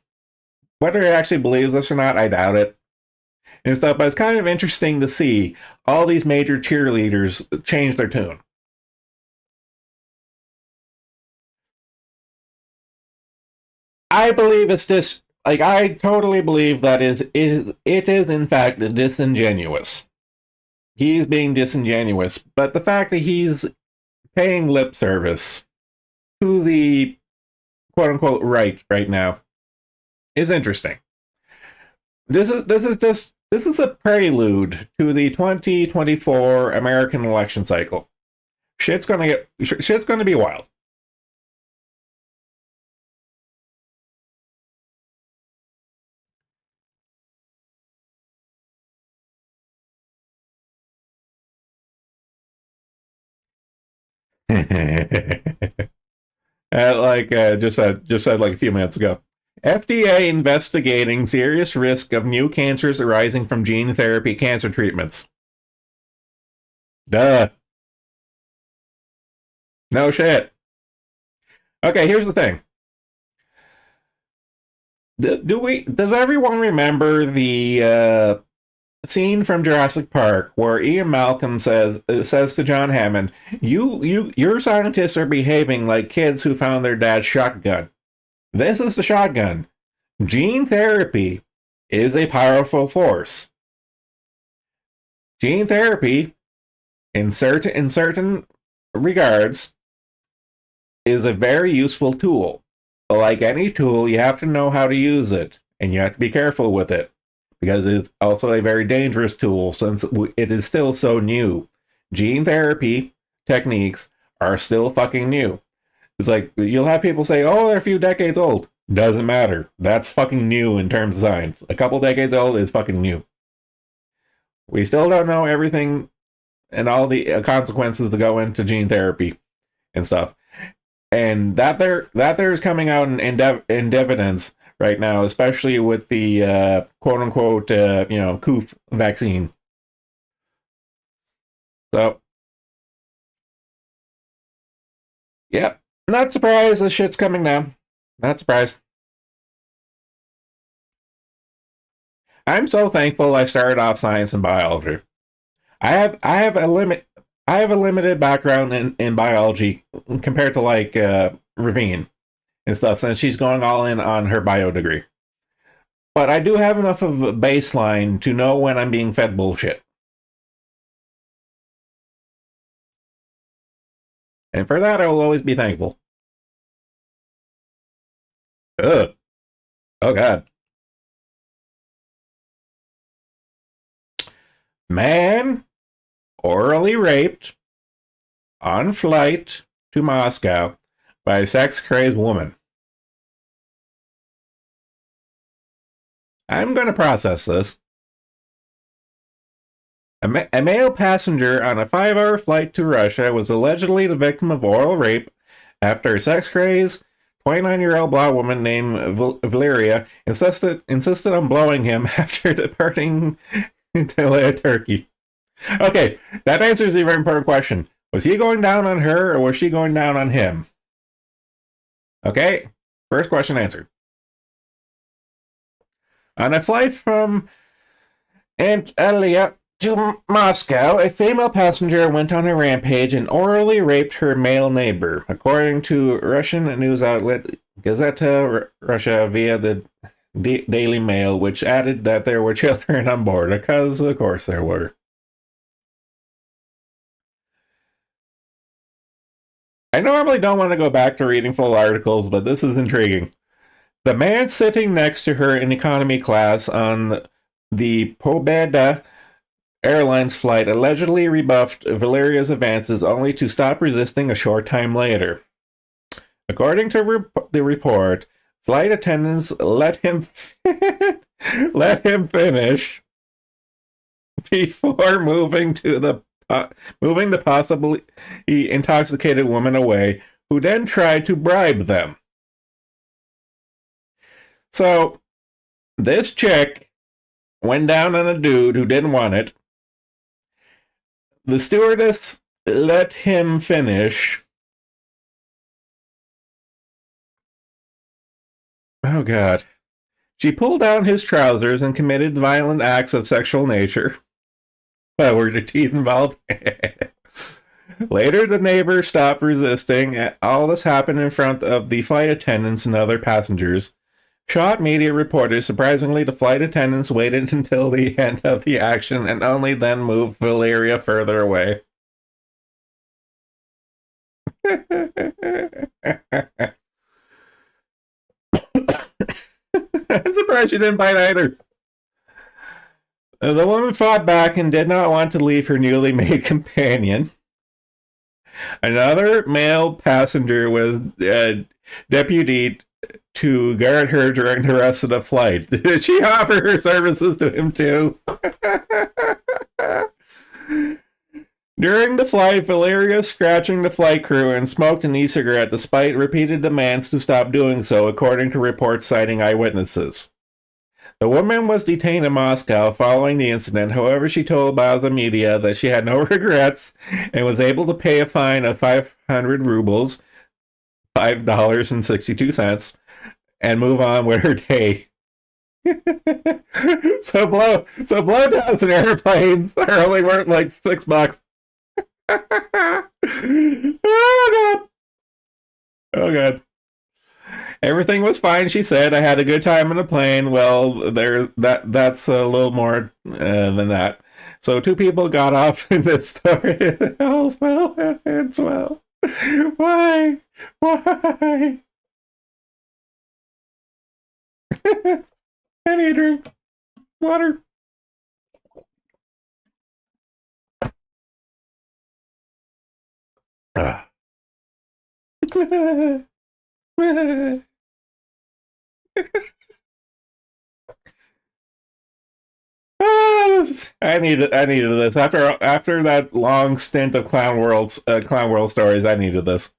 Whether he actually believes this or not, I doubt it. And stuff, but it's kind of interesting to see all these major cheerleaders change their tune. I believe it's this. Like I totally believe that it is in fact disingenuous. He's being disingenuous, but the fact that he's paying lip service to the quote unquote right now is interesting. This is a prelude to the 2024 American election cycle. Shit's gonna be wild. Just said like a few minutes ago. FDA investigating serious risk of new cancers arising from gene therapy cancer treatments. Duh. No shit. Okay, here's the thing. Does everyone remember the scene from Jurassic Park where Ian Malcolm says to John Hammond, your scientists are behaving like kids who found their dad's shotgun. This is the shotgun. Gene therapy is a powerful force. Gene therapy, in certain regards, is a very useful tool. Like any tool, you have to know how to use it, and you have to be careful with it, because it's also a very dangerous tool since it is still so new. Gene therapy techniques are still fucking new. It's like, you'll have people say, oh, they're a few decades old. Doesn't matter. That's fucking new in terms of science. A couple decades old is fucking new. We still don't know everything and all the consequences that go into gene therapy and stuff. And there's coming out in evidence right now, especially with the quote unquote COOF vaccine. So, yep, not surprised this shit's coming now. Not surprised. I'm so thankful I started off science and biology. I have a limited background in biology compared to like Ravine and stuff, since she's going all in on her bio degree. But I do have enough of a baseline to know when I'm being fed bullshit. And for that, I will always be thankful. Ugh. Oh, God. Man orally raped on flight to Moscow by a sex-crazed woman. I'm going to process this. A male passenger on a 5-hour flight to Russia was allegedly the victim of oral rape after a sex-crazed 29-year-old blonde woman named Valeria insisted on blowing him after departing to Turkey. Okay, that answers a very important question. Was he going down on her, or was she going down on him? Okay, first question answered. On a flight from Antalya to Moscow, a female passenger went on a rampage and orally raped her male neighbor, according to Russian news outlet Gazeta Russia via the Daily Mail, which added that there were children on board, because of course there were. I normally don't want to go back to reading full articles, but this is intriguing. The man sitting next to her in economy class on the Pobeda Airlines flight allegedly rebuffed Valeria's advances only to stop resisting a short time later. According to the report, flight attendants let him finish before moving the possibly intoxicated woman away, who then tried to bribe them. So, this chick went down on a dude who didn't want it. The stewardess let him finish. Oh, God. She pulled down his trousers and committed violent acts of sexual nature. Were the teeth involved? Later, the neighbor stopped resisting. All this happened in front of the flight attendants and other passengers. Shot media reported, surprisingly, the flight attendants waited until the end of the action and only then moved Valeria further away. I'm surprised she didn't bite either. The woman fought back and did not want to leave her newly made companion. Another male passenger was deputied to guard her during the rest of the flight. Did she offer her services to him too? During the flight, Valeria scratching the flight crew and smoked an e-cigarette despite repeated demands to stop doing so, according to reports citing eyewitnesses. The woman was detained in Moscow following the incident. However, she told Baza Media that she had no regrets and was able to pay a fine of 500 rubles, $5.62, and move on with her day. so blowdowns in airplanes are only worth like $6. Oh god. Oh god. Everything was fine, she said. I had a good time on the plane. Well, that's a little more than that. So two people got off in this story. All's well, it's well. Why? Why? I need a drink. Water. Ah. I needed this after that long stint of Clown World stories. I needed this.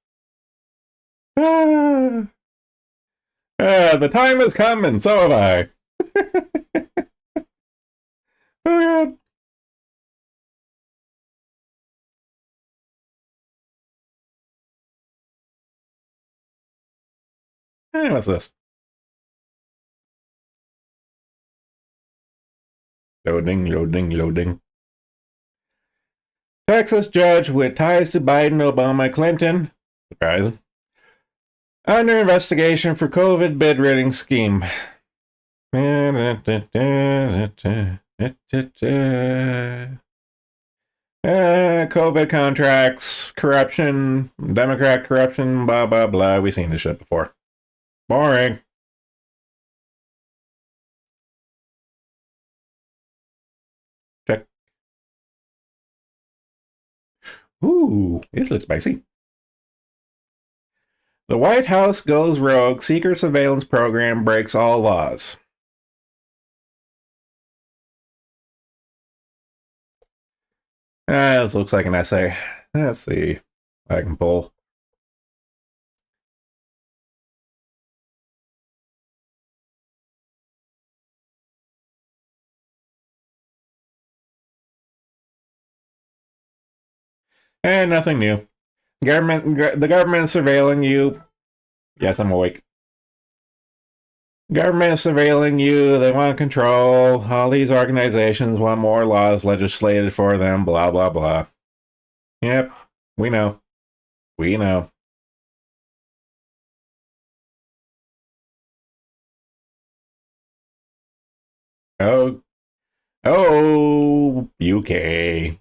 The time has come, and so have I. Oh god. Hey, what's this? Loading, loading, loading. Texas judge with ties to Biden, Obama, Clinton. Surprise. Under investigation for COVID bid rigging scheme. COVID contracts, corruption, Democrat corruption, blah, blah, blah. We've seen this shit before. Boring. Check. Ooh, this looks spicy. The White House goes rogue. Secret surveillance program breaks all laws. This looks like an essay. Let's see if I can pull. And nothing new. The government is surveilling you. Yes, I'm awake. Government is surveilling you. They want control. All these organizations want more laws legislated for them. Blah, blah, blah. Yep, we know. We know. Oh, UK.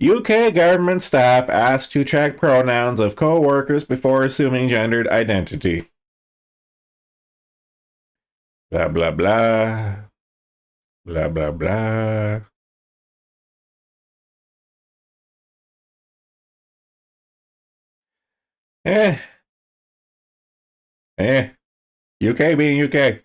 UK government staff asked to check pronouns of co-workers before assuming gendered identity. Blah, blah, blah. Blah, blah, blah. Eh. UK being UK.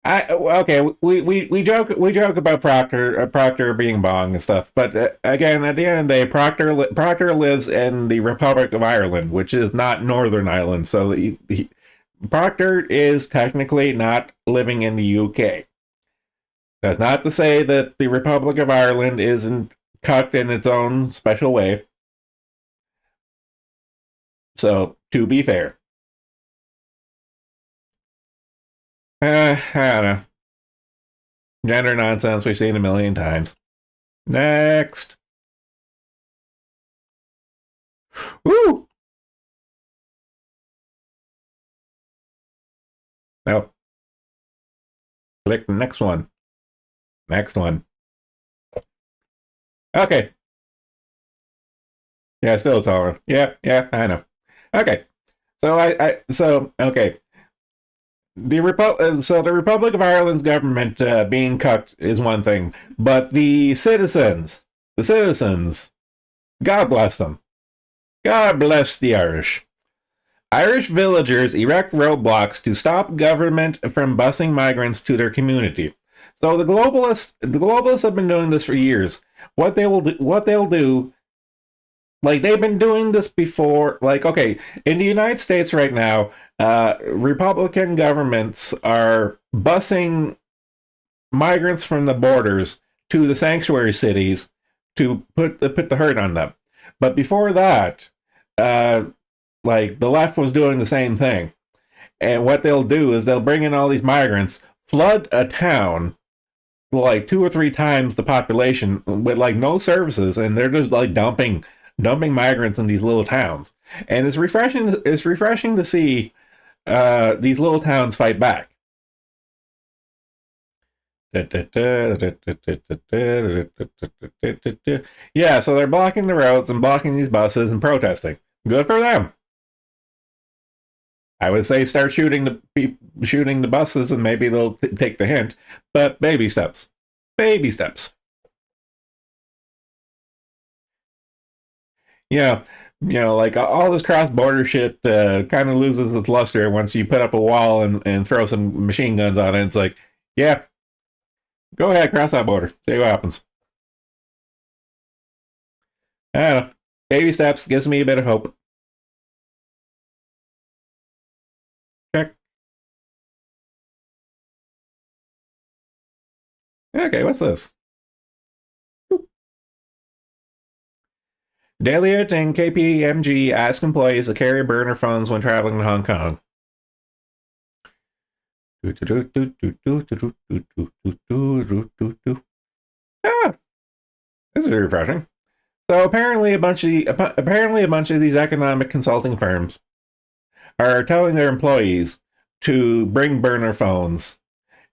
Okay, we joke about Proctor being Bong and stuff, but again, at the end of the day, Proctor lives in the Republic of Ireland, which is not Northern Ireland, so Proctor is technically not living in the UK. That's not to say that the Republic of Ireland isn't cucked in its own special way. So, to be fair. I don't know. Gender nonsense we've seen a million times. Next. Woo! No. Click the next one. Next one. Okay. Yeah, still a solid. Yeah, I know. Okay. So okay. The Republic of Ireland's government being cucked is one thing, but the citizens, God bless them. God bless the Irish. Irish villagers erect roadblocks to stop government from busing migrants to their community. So the globalists have been doing this for years. What they'll do, like they've been doing this before. Like, okay, in the United States right now, Republican governments are busing migrants from the borders to the sanctuary cities to put the hurt on them. But before that, uh, like the left was doing the same thing. And what they'll do is they'll bring in all these migrants, flood a town like two or three times the population with like no services, and they're just like dumping migrants in these little towns. And it's refreshing. It's refreshing to see these little towns fight back. Yeah, so they're blocking the roads and blocking these buses and protesting. Good for them. I would say start shooting the buses, and maybe they'll take the hint. But baby steps, baby steps. Yeah, like all this cross border shit kind of loses its luster once you put up a wall and throw some machine guns on it. It's like, yeah, go ahead, cross that border, see what happens. I don't know. Baby steps gives me a bit of hope. Check. Okay, what's this? Daliot and KPMG ask employees to carry burner phones when traveling to Hong Kong. Ah, this is refreshing. So apparently a bunch of these economic consulting firms are telling their employees to bring burner phones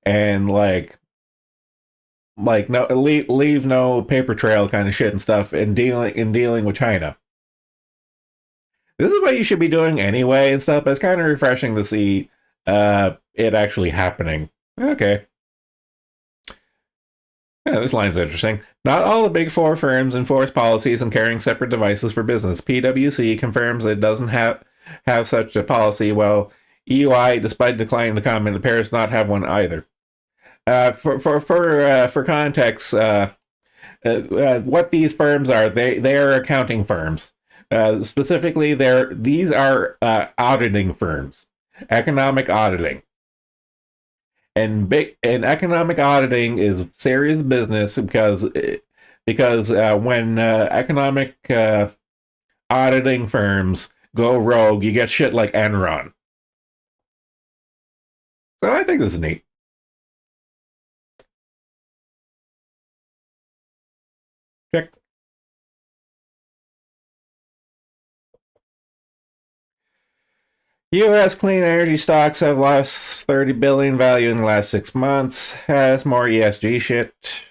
and no leave no paper trail kind of shit and stuff in dealing with China. This is what you should be doing anyway and stuff. But it's kind of refreshing to see it actually happening. Okay. Yeah, this line's interesting. Not all the big four firms enforce policies on carrying separate devices for business. PwC confirms it doesn't have such a policy, while EY, despite declining to comment, appears not have one either. For context, what these firms are, they are accounting firms. Specifically, these are auditing firms, economic auditing, and economic auditing is serious business because when economic auditing firms go rogue, you get shit like Enron. So I think this is neat. Check. U.S. clean energy stocks have lost 30 billion value in the last 6 months. Has more ESG shit.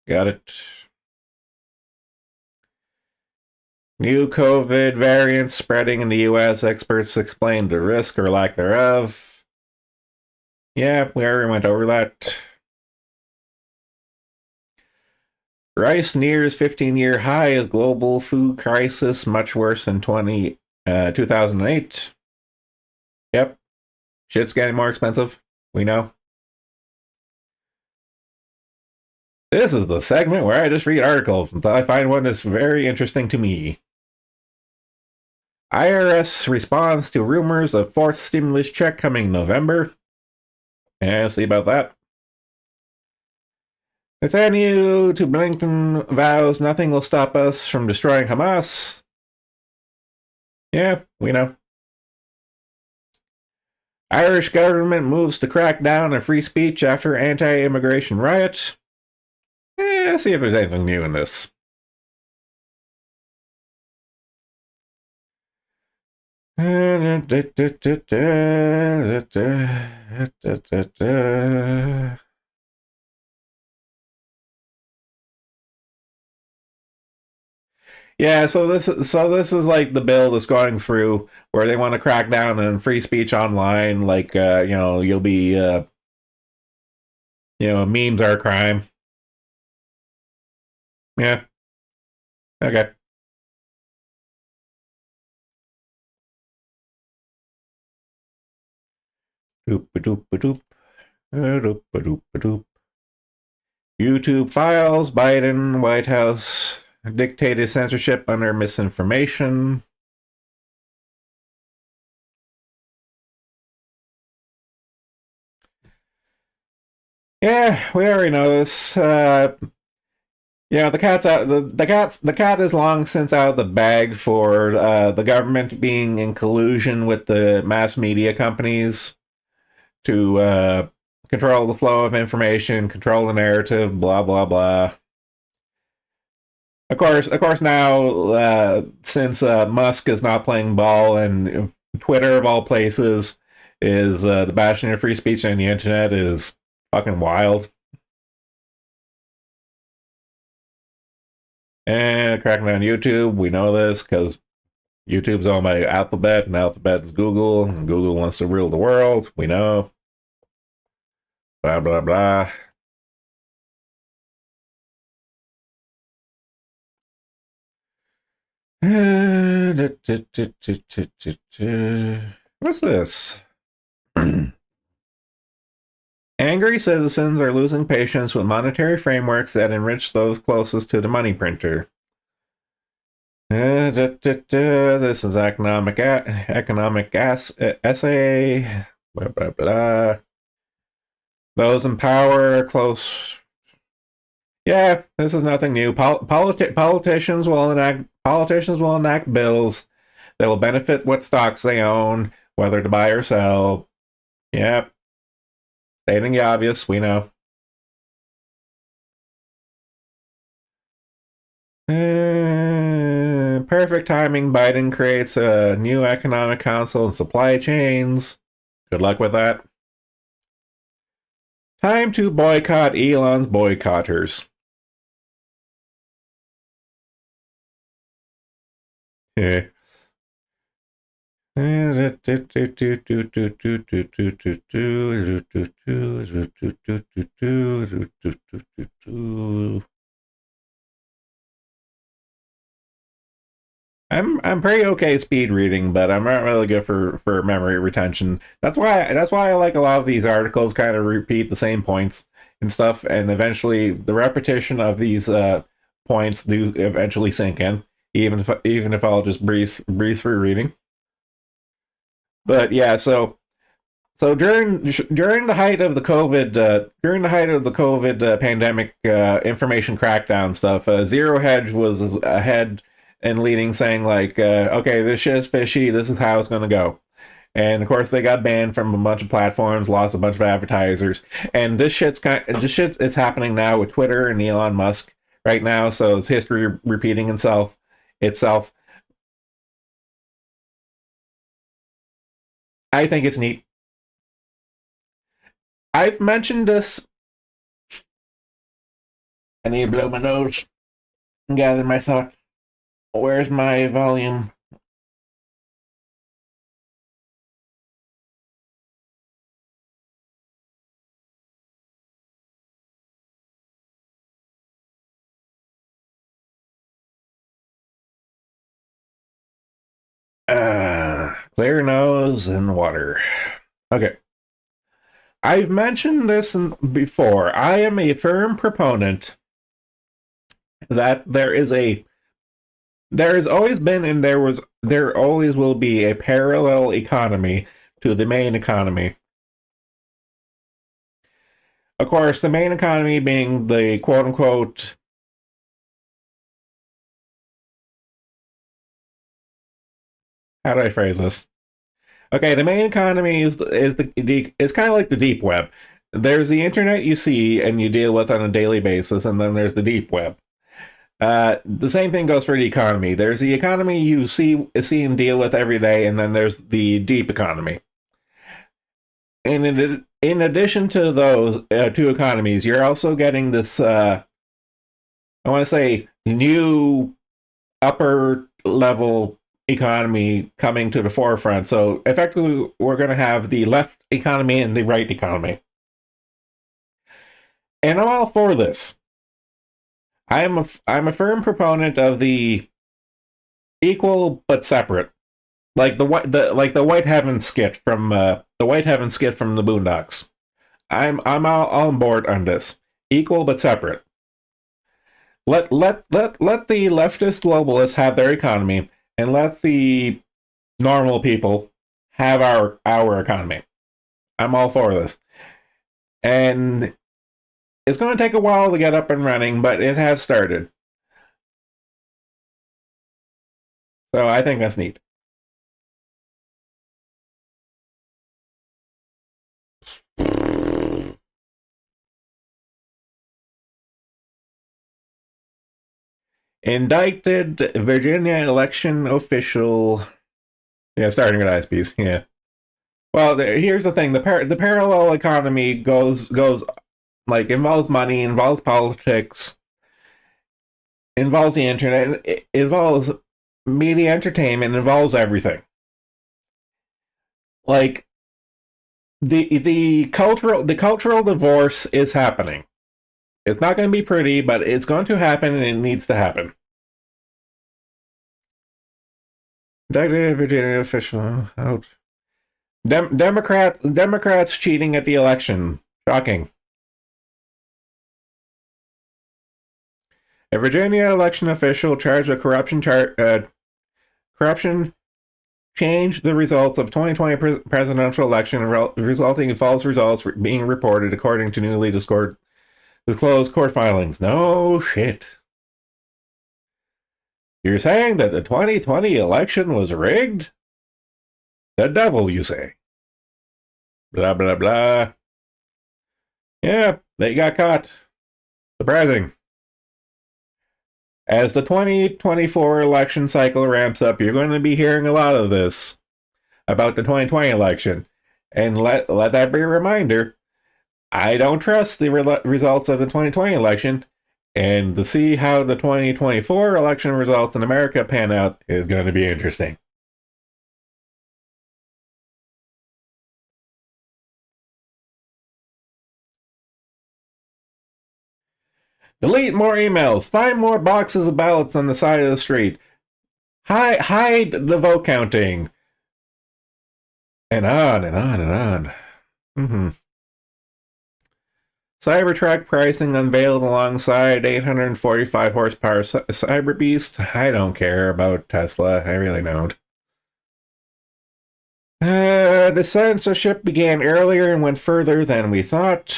Got it. New COVID variants spreading in the U.S. Experts explain the risk or lack thereof. Yeah, we already went over that. Rice nears 15-year high as global food crisis much worse than 2008. Yep. Shit's getting more expensive. We know. This is the segment where I just read articles until I find one that's very interesting to me. IRS responds to rumors of fourth stimulus check coming November. Yeah, see about that. Nathaniel to Blinken vows nothing will stop us from destroying Hamas. Yeah, we know. Irish government moves to crack down on free speech after anti-immigration riot. Let's see if there's anything new in this. Yeah, so this is like the bill that's going through where they want to crack down on free speech online. Like, you'll be, memes are a crime. Yeah. Okay. Doop-a-doop-a-doop. Doop-a-doop-a-doop. YouTube files, Biden, White House dictated censorship under misinformation. Yeah, we already know this. Yeah, the cat's out. The cat is long since out of the bag for the government being in collusion with the mass media companies to control the flow of information, control the narrative, blah blah blah. Of course, now since Musk is not playing ball and Twitter of all places is the bastion of free speech on the internet is fucking wild. And cracking down YouTube, we know this because YouTube's owned by Alphabet, and Alphabet is Google, and Google wants to rule the world. We know. Blah blah blah. What's this? Angry citizens are losing patience with monetary frameworks that enrich those closest to the money printer. This is economic essay. Blah, blah, blah. Those in power are close. Yeah, this is nothing new. Politicians will enact bills that will benefit what stocks they own, whether to buy or sell. Yep, stating the obvious, we know. Perfect timing. Biden creates a new economic council and supply chains. Good luck with that. Time to boycott Elon's boycotters. Yeah. I'm pretty okay speed reading, but I'm not really good for memory retention. That's why I like a lot of these articles kind of repeat the same points and stuff, and eventually the repetition of these points do eventually sink in, even if I'll just breeze through reading. But yeah, so during the height of the COVID pandemic information crackdown stuff, Zero Hedge was ahead and leading, saying like, okay, this shit's fishy. This is how it's gonna go. And of course, they got banned from a bunch of platforms, lost a bunch of advertisers, and this shit is happening now with Twitter and Elon Musk right now. So it's history repeating itself. I think it's neat. I've mentioned this. I need to blow my nose and gather my thoughts. Where's my volume? Clear nose and water. Okay. I've mentioned this before. I am a firm proponent that there has always been and there always will be a parallel economy to the main economy. Of course, the main economy being the quote unquote, how do I phrase this? Okay, the main economy is kind of like the deep web. There's the internet you see and you deal with on a daily basis, and then there's the deep web. The same thing goes for the economy. There's the economy you see and deal with every day, and then there's the deep economy. And in addition to those two economies, you're also getting this. I want to say new upper level economy coming to the forefront. So effectively, we're going to have the left economy and the right economy, and I'm all for this. I'm a firm proponent of the equal but separate. like the White Heaven skit from the White Heaven skit from the Boondocks. I'm all on board on this. Equal but separate. Let the leftist globalists have their economy, and let the normal people have our economy. I'm all for this. And it's going to take a while to get up and running, but it has started. So I think that's neat. Indicted Virginia election official. Yeah, starting with ISPs. Yeah. Well, here's the thing: the parallel economy goes like involves money, involves politics, involves the internet, it involves media entertainment, involves everything. Like the cultural divorce is happening. It's not going to be pretty, but it's going to happen, and it needs to happen. Indicted Virginia official out. Democrats cheating at the election. Shocking. A Virginia election official charged with corruption changed the results of 2020 presidential election, resulting in false results being reported, according to newly disclosed court filings. No shit. You're saying that the 2020 election was rigged? The devil, you say. Blah, blah, blah. Yeah, they got caught. Surprising. As the 2024 election cycle ramps up, you're going to be hearing a lot of this about the 2020 election. And let that be a reminder, I don't trust the results of the 2020 election. And to see how the 2024 election results in America pan out is going to be interesting. Delete more emails. Find more boxes of ballots on the side of the street. Hide the vote counting. And on and on and on. Mm-hmm. Cybertruck pricing unveiled alongside 845 horsepower Cyber Beast. I don't care about Tesla. I really don't. The censorship began earlier and went further than we thought.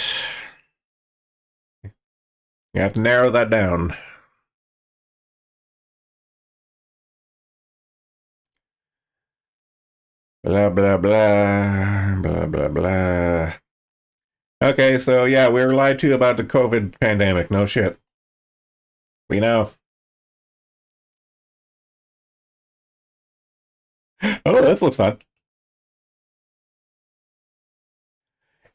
You have to narrow that down. Blah, blah, blah. Blah, blah, blah. Okay, so yeah, we were lied to about the COVID pandemic. No shit. We know. Oh, this looks fun.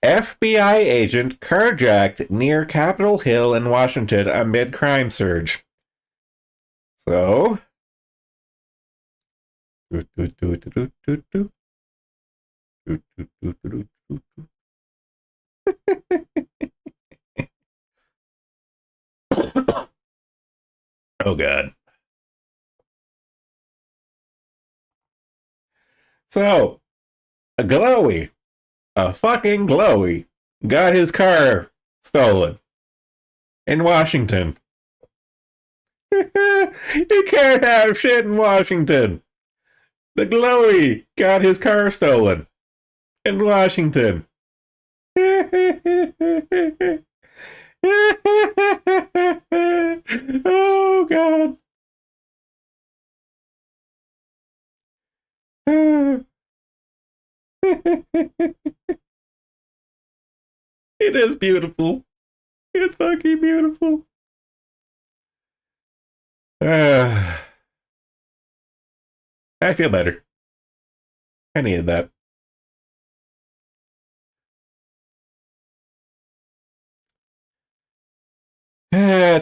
FBI agent carjacked near Capitol Hill in Washington amid crime surge. So. Oh, God. So, a fucking glowy, got his car stolen in Washington. You can't have shit in Washington. The glowy got his car stolen in Washington. Oh, God. It is beautiful. It's fucking beautiful. I feel better. I needed that.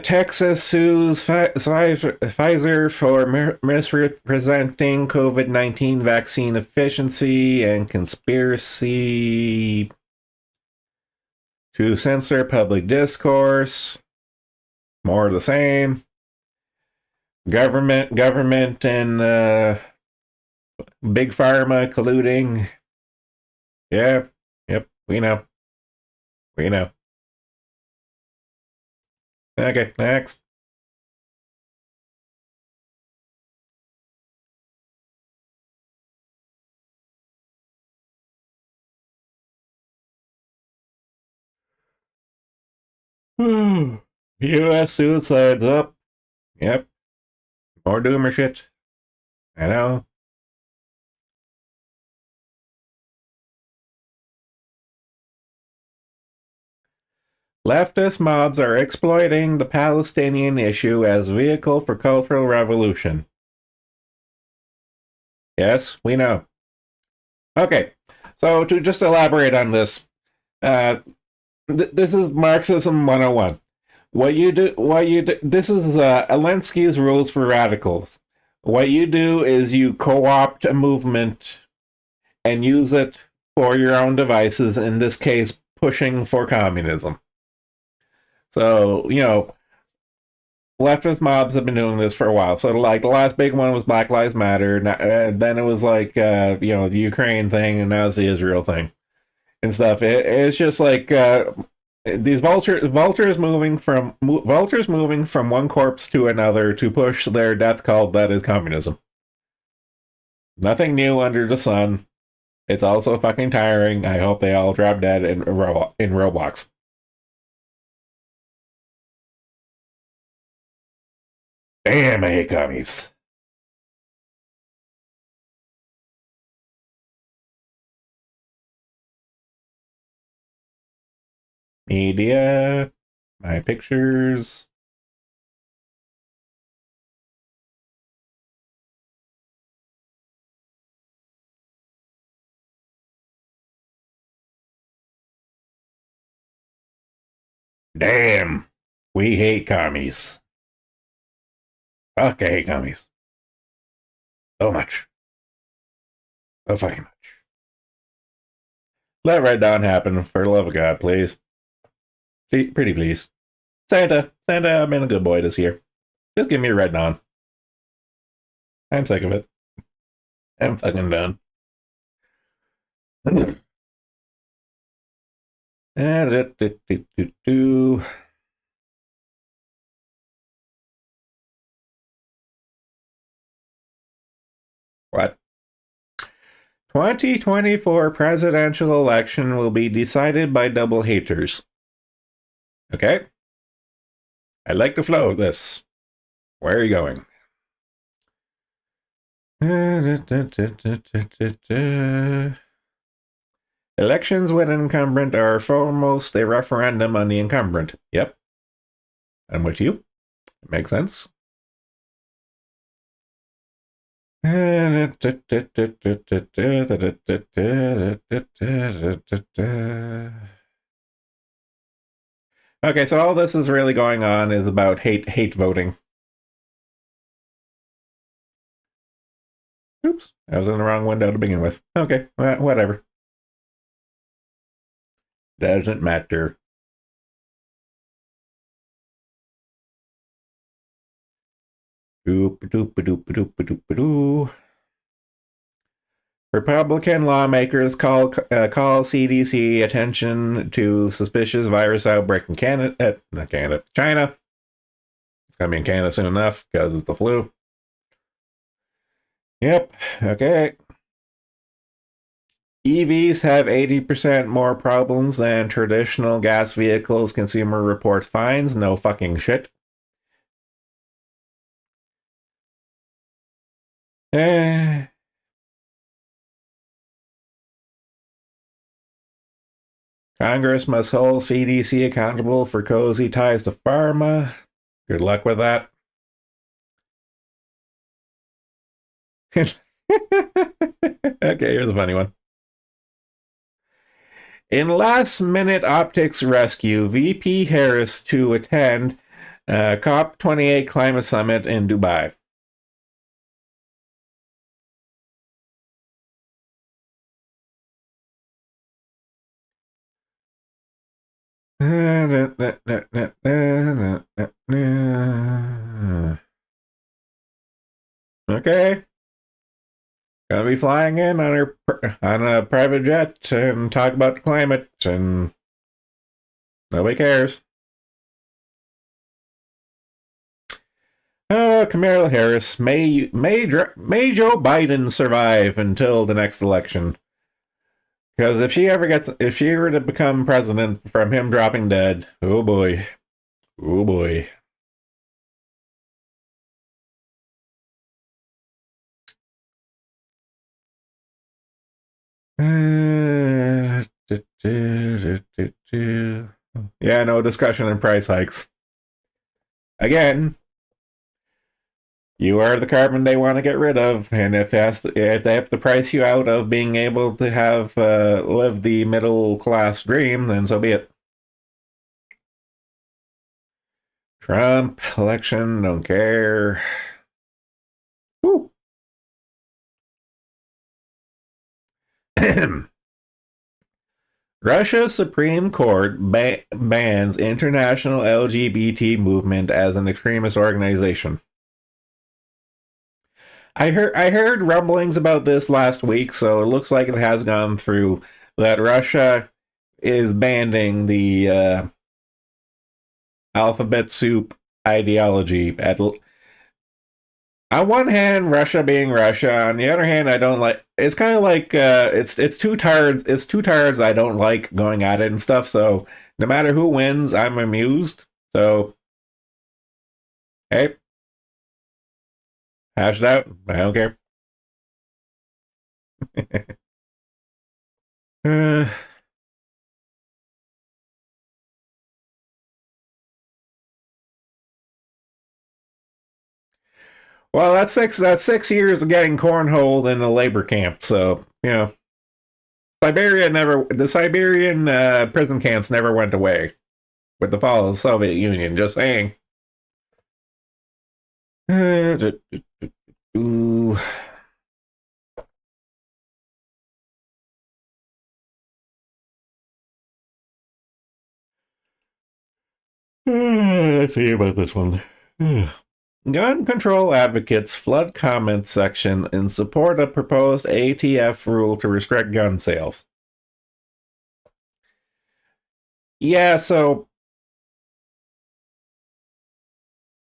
Texas sues Pfizer for misrepresenting COVID-19 vaccine efficiency and conspiracy to censor public discourse. More of the same. Government and Big Pharma colluding. Yeah, yep, we know. We know. Okay, next. US suicides up. Yep, more doomer shit. I know. Leftist mobs are exploiting the Palestinian issue as vehicle for cultural revolution. Yes, we know. Okay, so to just elaborate on this, uh, this is Marxism 101. This is Alinsky's rules for radicals. What you do is you co-opt a movement and use it for your own devices, in this case, pushing for communism. So, leftist mobs have been doing this for a while. So, like, the last big one was Black Lives Matter. Then it was like, the Ukraine thing, and now it's the Israel thing and stuff. It's just like these vultures moving from one corpse to another to push their death cult that is communism. Nothing new under the sun. It's also fucking tiring. I hope they all drop dead in Roblox. Damn, I hate commies. Media, my pictures. Damn, we hate commies. Fuck, I hate commies. So much. So fucking much. Let Red Dawn happen, for the love of God, please. Pretty please. Santa, I've been a good boy this year. Just give me a Red Dawn. I'm sick of it. I'm fucking done. What? 2024 presidential election will be decided by double haters. Okay? I like the flow of this. Where are you going? Elections with an incumbent are foremost a referendum on the incumbent. Yep. I'm with you. It makes sense. Okay, so all this is really going on is about hate voting. Oops, I was in the wrong window to begin with. Okay, whatever. Doesn't matter. Republican lawmakers call CDC attention to suspicious virus outbreak in Canada. Not Canada, China. It's gonna be in Canada soon enough because it's the flu. Yep. Okay. EVs have 80% more problems than traditional gas vehicles, consumer report finds. No fucking shit. Congress must hold CDC accountable for cozy ties to pharma. Good luck with that. Okay, here's a funny one. In last-minute optics rescue, VP Harris to attend COP28 climate summit in Dubai. Okay. Gonna be flying in on a private jet and talk about the climate, and nobody cares. Kamala Harris, may Joe Biden survive until the next election? Because if she were to become president from him dropping dead, oh boy, oh boy. Yeah, no discussion on price hikes. Again, you are the carbon they want to get rid of, and if they have to price you out of being able to have live the middle class dream, then so be it. Trump election, don't care. Woo. Russia's Supreme Court bans international LGBT movement as an extremist organization. I heard rumblings about this last week, so it looks like it has gone through. That Russia is banning the alphabet soup ideology. On one hand, Russia being Russia. On the other hand, I don't like. It's kind of like it's two tires. It's two tires I don't like going at it and stuff. So no matter who wins, I'm amused. So hey, hash it out. I don't care. uh, well, That's 6 years of getting cornholed in a labor camp. So Siberia never. The Siberian prison camps never went away with the fall of the Soviet Union. Just saying. Ooh. Let's see about this one. Gun control advocates flood comment section in support of proposed ATF rule to restrict gun sales. Yeah, so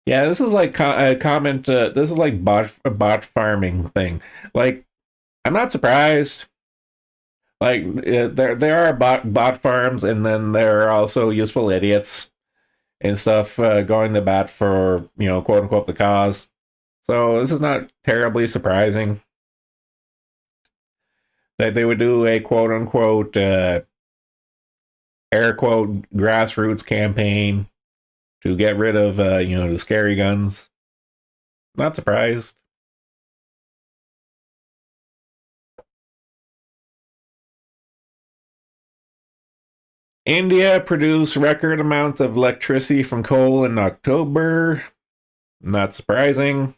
this is like a comment. This is like bot farming thing. Like, I'm not surprised. Like, there are bot farms, and then there are also useful idiots and stuff going to bat for quote unquote the cause. So this is not terribly surprising that they would do a quote unquote air quote grassroots campaign to get rid of the scary guns. Not surprised. India produced record amounts of electricity from coal in October. Not surprising.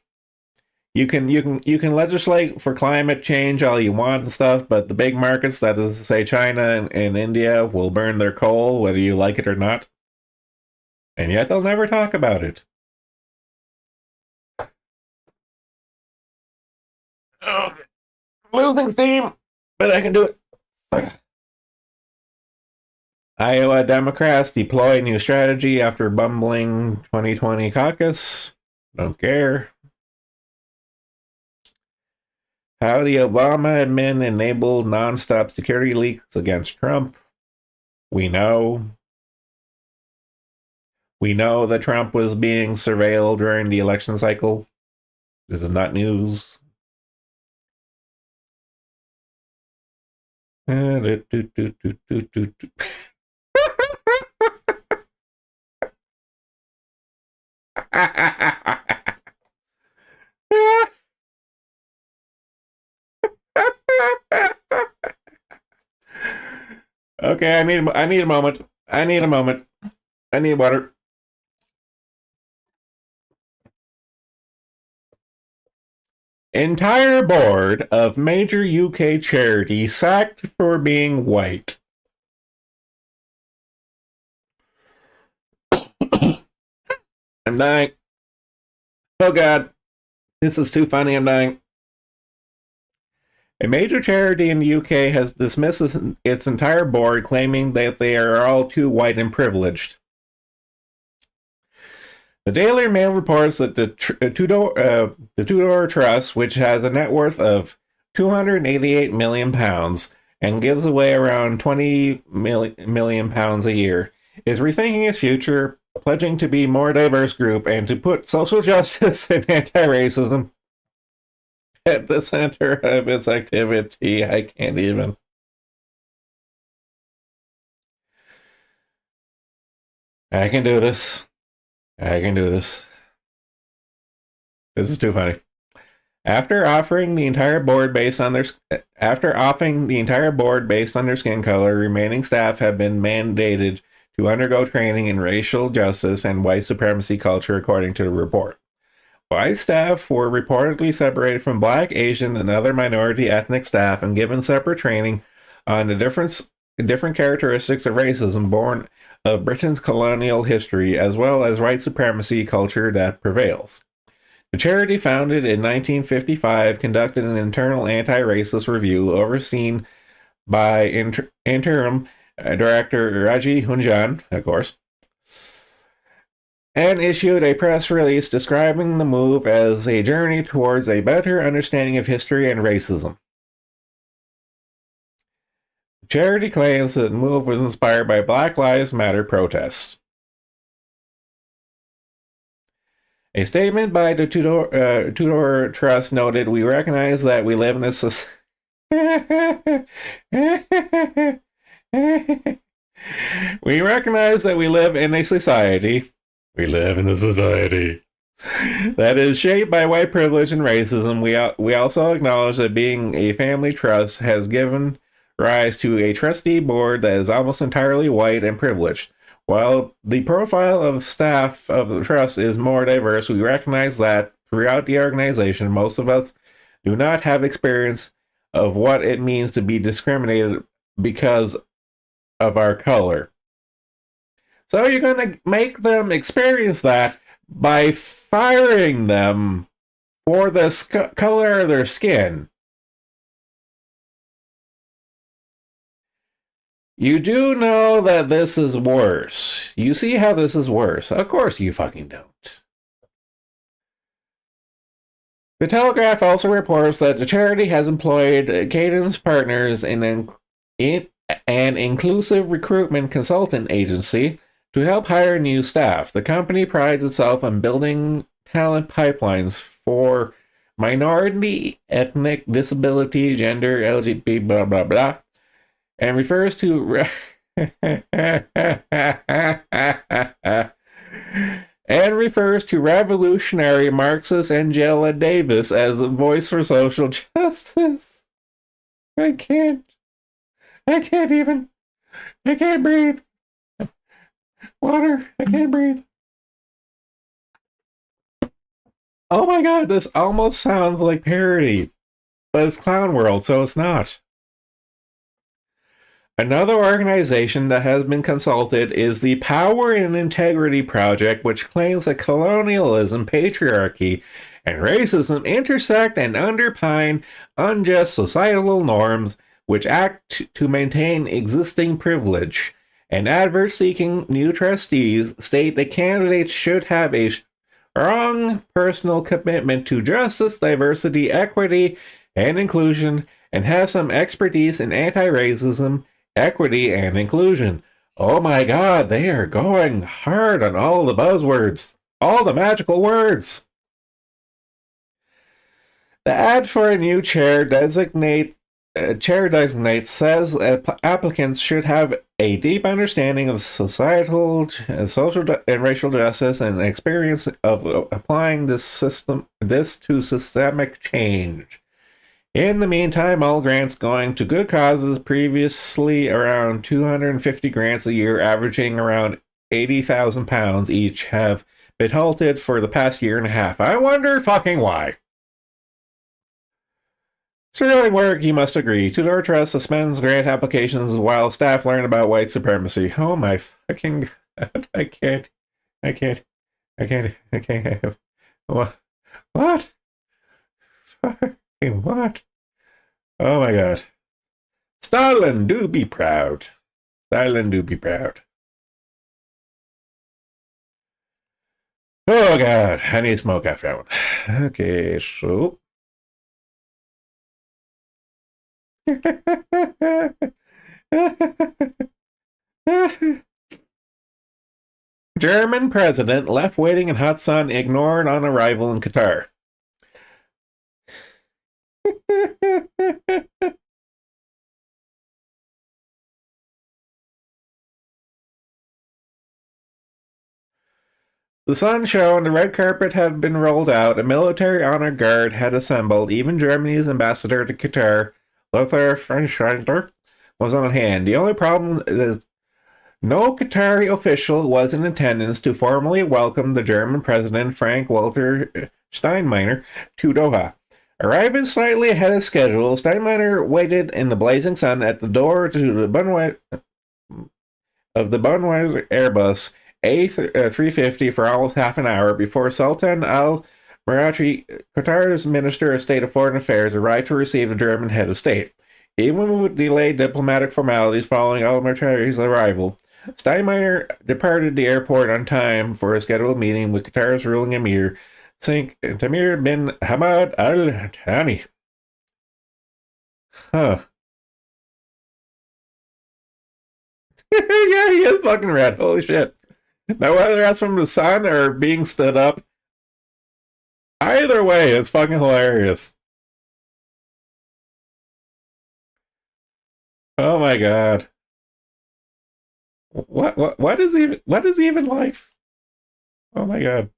You can legislate for climate change all you want and stuff, but the big markets, that is to say China and India, will burn their coal whether you like it or not. And yet they'll never talk about it. Oh, losing steam, but I can do it. Iowa Democrats deploy new strategy after bumbling 2020 caucus. Don't care. How the Obama admin enabled nonstop security leaks against Trump. We know. We know that Trump was being surveilled during the election cycle. This is not news. Okay, I need a moment. I need a moment. I need water. Entire board of major UK charity sacked for being white. I'm dying. Oh god. This is too funny, I'm dying. A major charity in the UK has dismissed its entire board, claiming that they are all too white and privileged. The Daily Mail reports that the Tudor Trust, which has a net worth of £288 million and gives away around £20 million a year, is rethinking its future, pledging to be a more diverse group and to put social justice and anti-racism at the center of its activity. I can't even. I can do this. I can do this. This is too funny. After offering the entire board based on their skin color, remaining staff have been mandated to undergo training in racial justice and white supremacy culture, according to the report. White staff were reportedly separated from Black, Asian, and other minority ethnic staff and given separate training on the different characteristics of racism born of Britain's colonial history, as well as white supremacy culture that prevails. The charity, founded in 1955, conducted an internal anti-racist review overseen by interim director Raji Hunjan, of course, and issued a press release describing the move as a journey towards a better understanding of history and racism. The charity claims that the move was inspired by Black Lives Matter protests. A statement by the Tudor Trust noted, "We recognize that we live in a society." We recognize that we live in a society. We live in a society that is shaped by white privilege and racism. We also acknowledge that being a family trust has given rise to a trustee board that is almost entirely white and privileged. While the profile of staff of the trust is more diverse, we recognize that throughout the organization, most of us do not have experience of what it means to be discriminated because of our color. So you're going to make them experience that by firing them for the color of their skin. You do know that this is worse. You see how this is worse. Of course you fucking don't. The Telegraph also reports that the charity has employed Cadence Partners in an inclusive recruitment consultant agency to help hire new staff. The company prides itself on building talent pipelines for minority, ethnic, disability, gender, LGBT, blah, blah, blah, and refers to revolutionary Marxist Angela Davis as a voice for social justice. I can't even. I can't breathe. Water. I can't breathe. Oh my god, this almost sounds like parody. But it's Clown World, so it's not. Another organization that has been consulted is the Power and Integrity Project, which claims that colonialism, patriarchy, and racism intersect and underpin unjust societal norms which act to maintain existing privilege. And adverse-seeking new trustees state that candidates should have a strong personal commitment to justice, diversity, equity, and inclusion, and have some expertise in anti-racism, equity, and inclusion. Oh my god, they are going hard on all the buzzwords. All the magical words. The ad for a new chair designates says applicants should have a deep understanding of societal, social, and racial justice and experience of applying this to systemic change. In the meantime, all grants going to good causes, previously around 250 grants a year, averaging around £80,000 each, have been halted for the past year and a half. I wonder fucking why. Sterling work, you must agree. Tudor Trust suspends grant applications while staff learn about white supremacy. Oh my fucking god. I can't. What? What? Fucking what? Oh my god. Stalin, do be proud. Stalin, do be proud. Oh god, I need smoke after that one. Okay, so. German president left waiting in hot sun, ignored on arrival in Qatar. The sun shone, the red carpet had been rolled out, a military honor guard had assembled, even Germany's ambassador to Qatar, Lothar Freischreiter, was on hand. The only problem is no Qatari official was in attendance to formally welcome the German president Frank-Walter Steinmeier to Doha. Arriving slightly ahead of schedule, Steinmeier waited in the blazing sun at the door to the Budweiser Airbus A350 for almost half an hour before Sultan Al Marathi, Qatar's Minister of State of Foreign Affairs, arrived to receive the German head of state. Even with delayed diplomatic formalities following Al Marathi's arrival, Steinmeier departed the airport on time for a scheduled meeting with Qatar's ruling emir, Tamir bin Hamad Al Thani. Huh. Yeah, he is fucking red. Holy shit. Now, whether that's from the sun or being stood up, either way, it's fucking hilarious. Oh my god. What is even life? Oh my god.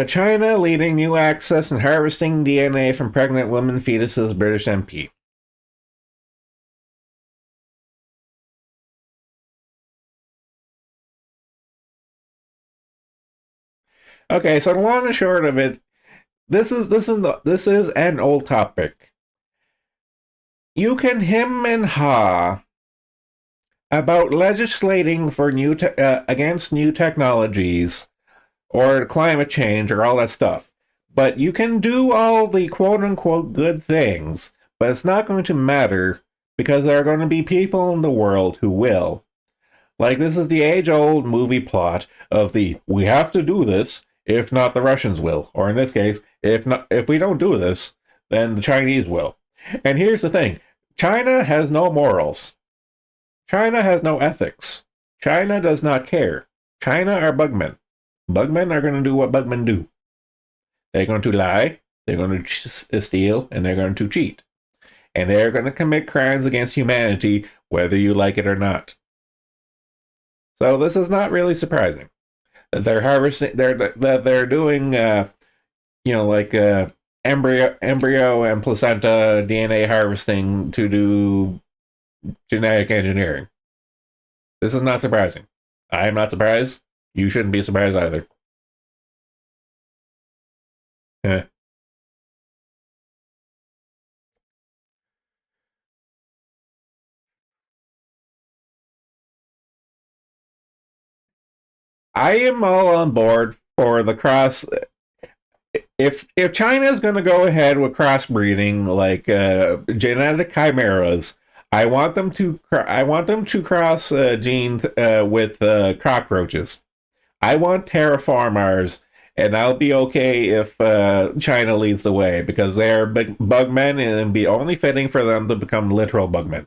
China leading new access and harvesting DNA from pregnant women fetuses, British MP. Okay, so the long and short of it, this is an old topic. You can hem and haw about legislating for against new technologies or climate change or all that stuff. But you can do all the quote unquote good things, but it's not going to matter because there are going to be people in the world who will. Like, this is the age old movie plot of the we have to do this, if not the Russians will. Or in this case, if we don't do this, then the Chinese will. And here's the thing, China has no morals. China has no ethics. China does not care. China are bugmen. Bugmen are going to do what bugmen do. They're going to lie, they're going to steal, and they're going to cheat. And they're going to commit crimes against humanity, whether you like it or not. So this is not really surprising that they're harvesting. They're doing, like embryo and placenta DNA harvesting to do genetic engineering. This is not surprising. I am not surprised. You shouldn't be surprised either. I am all on board for the cross. If China is going to go ahead with crossbreeding, like genetic chimeras, I want them to cross genes with cockroaches. I want terraform Mars, and I'll be okay if China leads the way because they are big bugmen, and it'd be only fitting for them to become literal bugmen.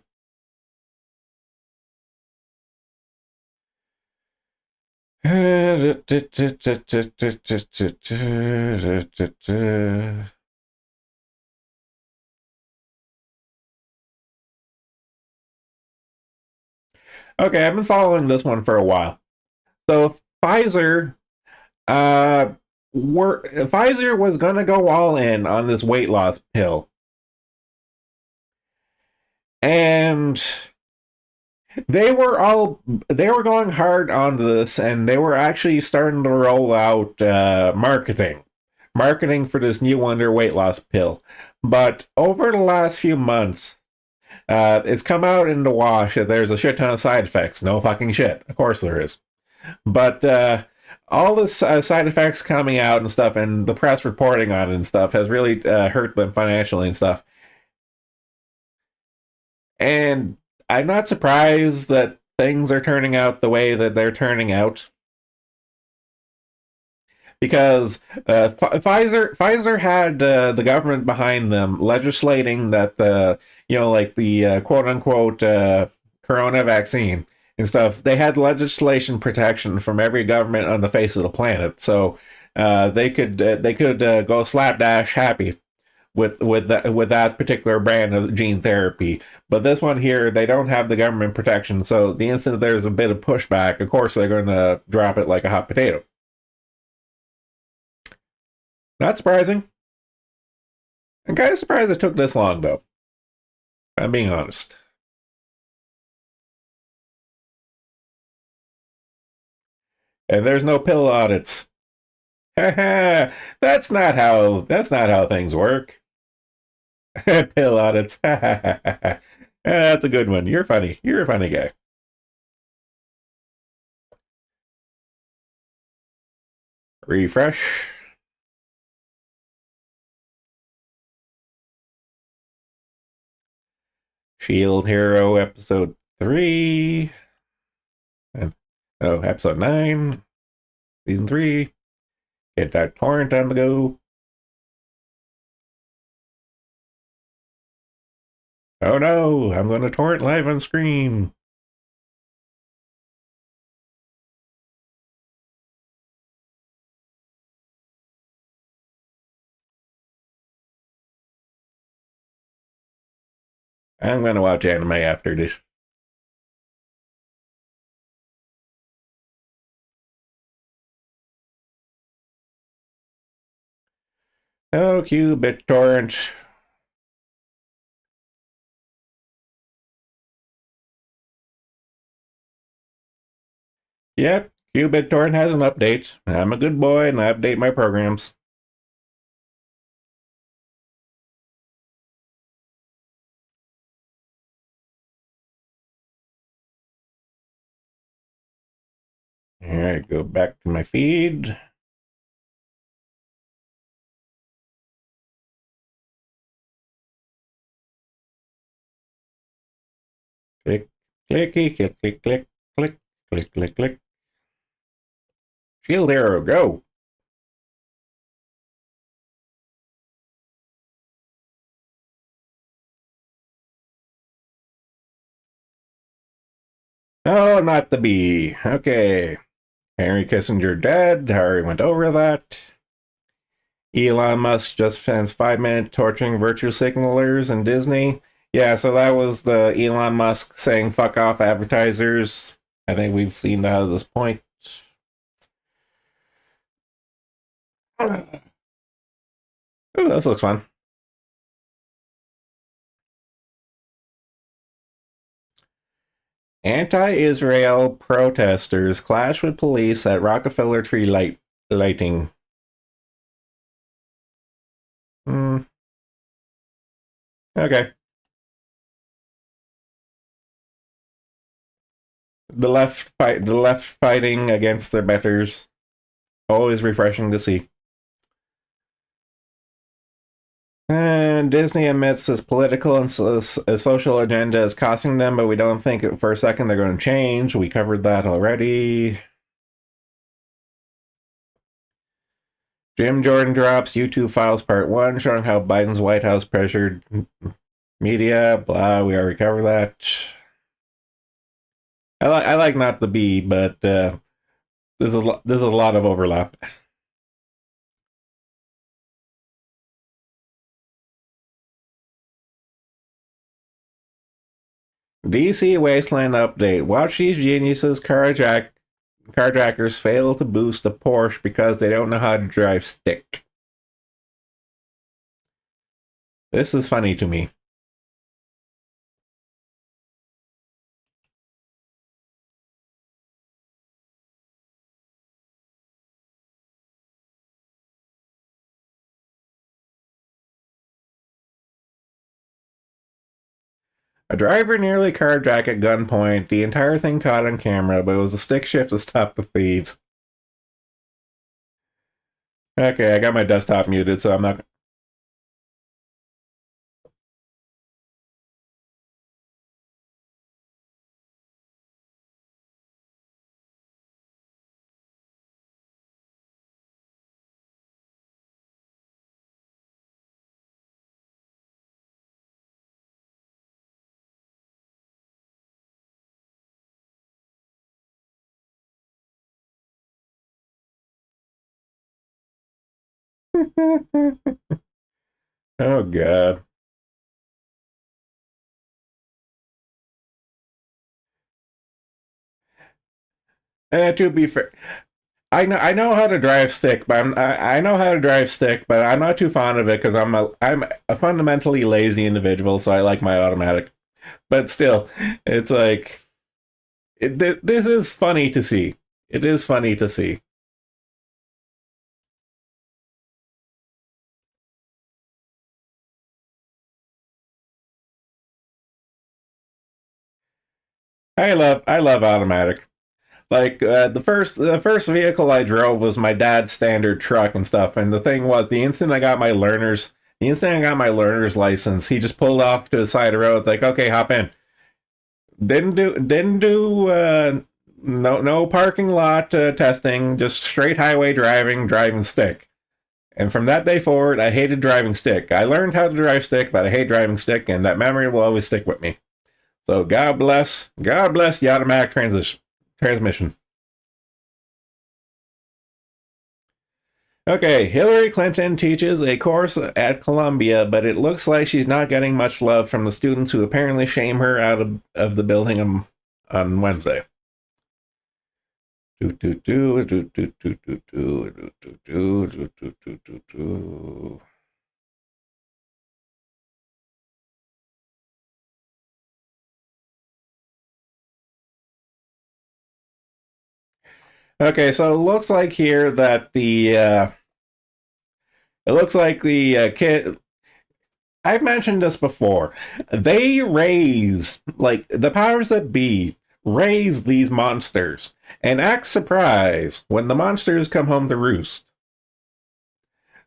Okay, I've been following this one for a while. So Pfizer, Pfizer was gonna go all in on this weight loss pill, and they were going hard on this, and they were actually starting to roll out marketing for this new wonder weight loss pill. But over the last few months, it's come out in the wash that there's a shit ton of side effects. No fucking shit. Of course there is. But all this side effects coming out and stuff, and the press reporting on it and stuff has really hurt them financially and stuff. And I'm not surprised that things are turning out the way that they're turning out because Pfizer had the government behind them legislating that the like the quote unquote corona vaccine and stuff. They had legislation protection from every government on the face of the planet, so they could go slapdash happy with that particular brand of gene therapy. But this one here, they don't have the government protection, so the instant there's a bit of pushback, of course they're going to drop it like a hot potato. Not surprising. I'm kind of surprised it took this long, though. If I'm being honest. And there's no pill audits. That's not how things work. Pill audits. That's a good one. You're funny. You're a funny guy. Refresh. Shield Hero episode 3. Oh, episode 9. Season 3. Get that torrent on the go. Oh no, I'm going to torrent live on screen. I'm going to watch anime after this. Oh, cue BitTorrent. Yep, cue BitTorrent has an update. I'm a good boy and I update my programs. All right, go back to my feed. Click, clicky, click, click, click, click, click, click, click. Shield arrow, go. Oh, not the bee. Okay. Henry Kissinger dead. I already went over that. Elon Musk just spends 5 minutes torturing virtue signalers in Disney. Yeah, so that was the Elon Musk saying fuck off advertisers. I think we've seen that at this point. Oh, this looks fun. Anti-Israel protesters clash with police at Rockefeller tree lighting. Hmm. Okay. The left fighting against their betters. Always refreshing to see. And Disney admits this political and social agenda is costing them, but we don't think for a second they're going to change. We covered that already. Jim Jordan drops YouTube Files Part 1, showing how Biden's White House pressured media. Blah, we already covered that. I like not the B, but there's a lot of overlap. DC Wasteland update. Watch these geniuses carjackers fail to boost a Porsche because they don't know how to drive stick. This is funny to me. A driver nearly carjacked at gunpoint. The entire thing caught on camera, but it was a stick shift to stop the thieves. Okay, I got my desktop muted, so I'm not. Oh God. To be fair, I know how to drive stick, but I know how to drive stick, but I'm not too fond of it because I'm a fundamentally lazy individual, so I like my automatic. But still, it's like this is funny to see. It is funny to see. I love automatic. Like the first vehicle I drove was my dad's standard truck and stuff. And the thing was, the instant I got my learner's license, he just pulled off to the side of the road, like, okay, hop in. Didn't do no parking lot testing, just straight highway driving stick. And from that day forward, I hated driving stick. I learned how to drive stick, but I hate driving stick, and that memory will always stick with me. So God bless the automatic transmission. Okay, Hillary Clinton teaches a course at Columbia, but it looks like she's not getting much love from the students who apparently shame her out of the building on Wednesday. Do, do, do, do, do, do, do, do, do, do, do, do, do, do, do. Okay, so it looks like the kid. I've mentioned this before. They raise, like, the powers that be raise these monsters and act surprised when the monsters come home to roost.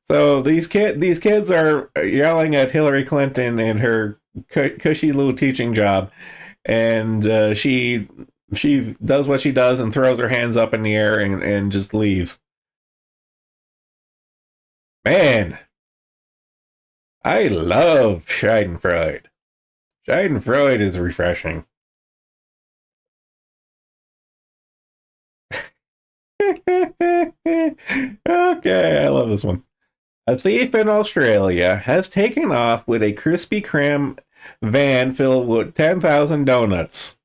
So these kids are yelling at Hillary Clinton in her cushy little teaching job, and she does what she does and throws her hands up in the air and just leaves. Man, I love Schadenfreude. Schadenfreude is refreshing. Okay, I love this one. A thief in Australia has taken off with a Krispy Kreme van filled with 10,000 donuts.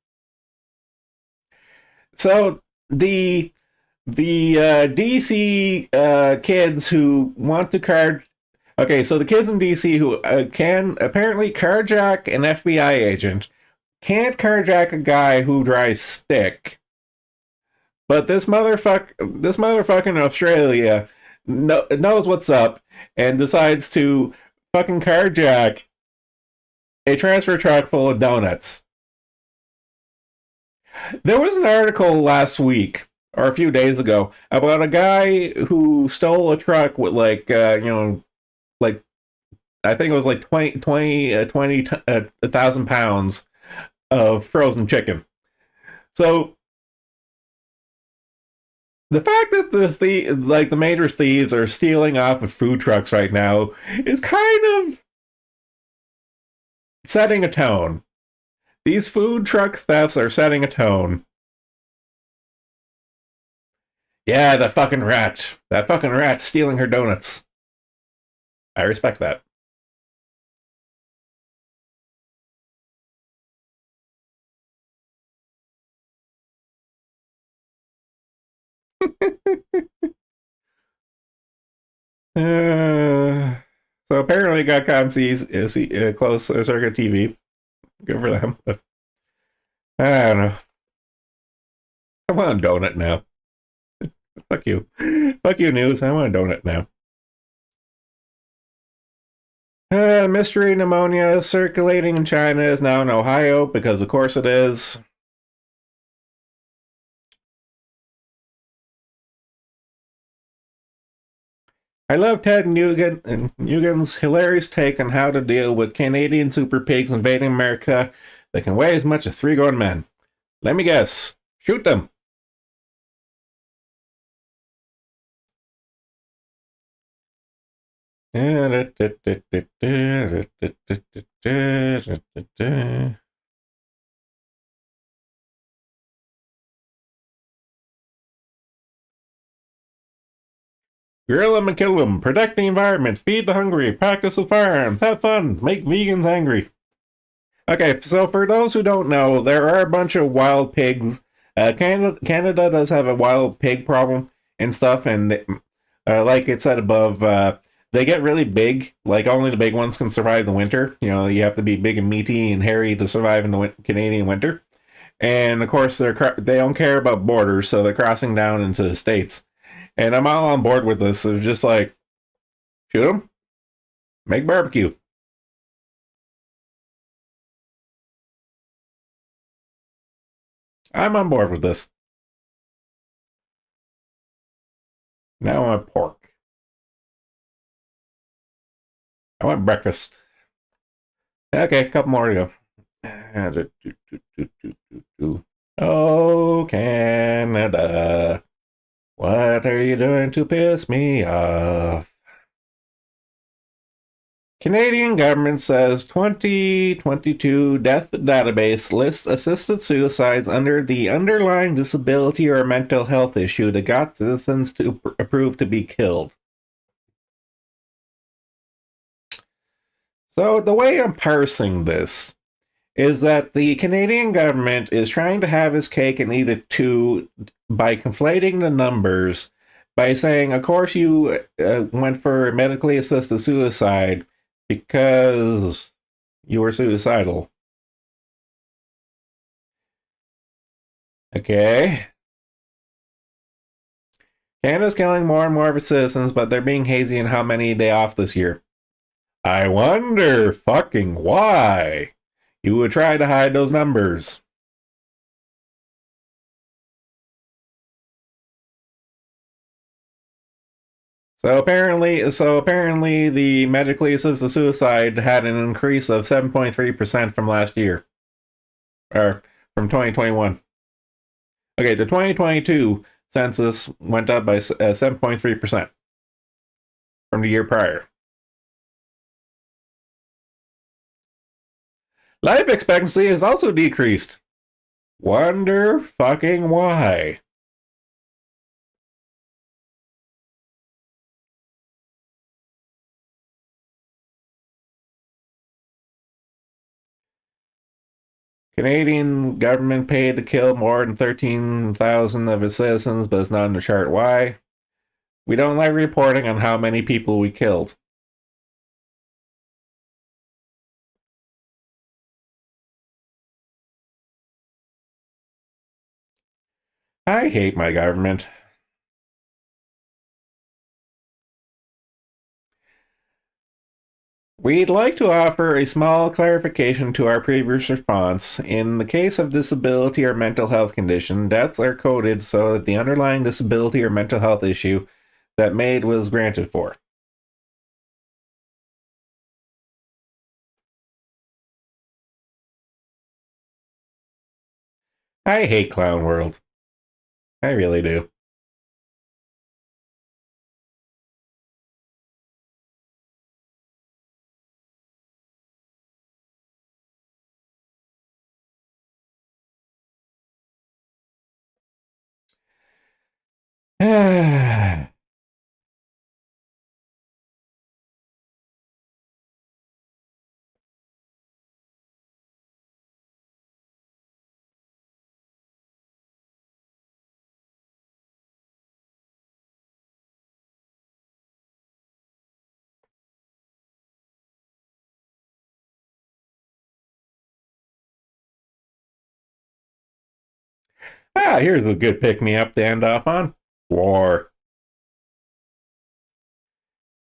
So the DC kids who want to card. Okay, so the kids in DC who can apparently carjack an FBI agent can't carjack a guy who drives stick. But this motherfucker in Australia knows what's up and decides to fucking carjack a transfer truck full of donuts. There was an article last week or a few days ago about a guy who stole a truck with like I think it was like 20,000 pounds of frozen chicken. So the fact that the major thieves are stealing off of food trucks right now is kind of setting a tone. These food truck thefts are setting a tone. Yeah, that fucking rat. That fucking rat stealing her donuts. I respect that. Uh, so apparently got close circuit TV. Good for them. But I don't know. I want a donut now. Fuck you. Fuck you, news. I want a donut now. Mystery pneumonia circulating in China is now in Ohio because, of course, it is. I love Ted Nugent's hilarious take on how to deal with Canadian super pigs invading America that can weigh as much as 3 grown men. Let me guess. Shoot them. Grill them and kill them. Protect the environment. Feed the hungry. Practice with firearms. Have fun. Make vegans angry. Okay, so for those who don't know, there are a bunch of wild pigs. Canada does have a wild pig problem and stuff, and like it said above, they get really big. Like only the big ones can survive the winter. You know, you have to be big and meaty and hairy to survive in the Canadian winter. And of course, they don't care about borders, so they're crossing down into the states. And I'm all on board with this. It's just like, shoot them, make barbecue. I'm on board with this. Now I want pork. I want breakfast. Okay, a couple more to go. Oh, Canada. What are you doing to piss me off? Canadian government says 2022 death database lists assisted suicides under the underlying disability or mental health issue that got citizens to approve to be killed. So the way I'm parsing this is that the Canadian government is trying to have his cake and eat it too by conflating the numbers by saying, of course, you went for medically assisted suicide because you were suicidal. Okay. Canada's killing more and more of its citizens, but they're being hazy in how many they off this year. I wonder fucking why you would try to hide those numbers. So apparently the medically assisted suicide had an increase of 7.3% from last year. Or from 2021. Okay, the 2022 census went up by 7.3% from the year prior. Life expectancy has also decreased. Wonder fucking why. Canadian government paid to kill more than 13,000 of its citizens, but it's not in the chart why. We don't like reporting on how many people we killed. I hate my government. We'd like to offer a small clarification to our previous response. In the case of disability or mental health condition, deaths are coded so that the underlying disability or mental health issue that MAID was granted for. I hate Clown World. I really do. Here's a good pick me up to end off on. War.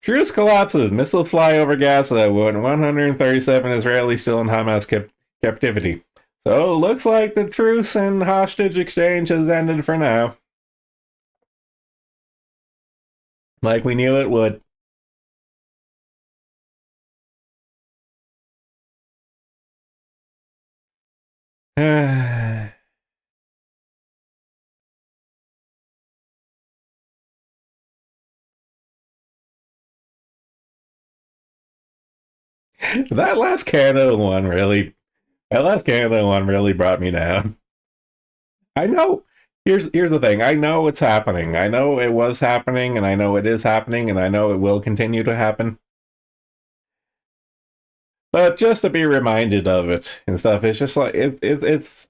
Truce collapses. Missiles fly over Gaza when 137 Israelis still in Hamas captivity. So it looks like the truce and hostage exchange has ended for now. Like we knew it would. That last Canada one really, that last Canada one really brought me down. I know. Here's the thing. I know it's happening. I know it was happening, and I know it is happening, and I know it will continue to happen. But just to be reminded of it and stuff, it's just like it's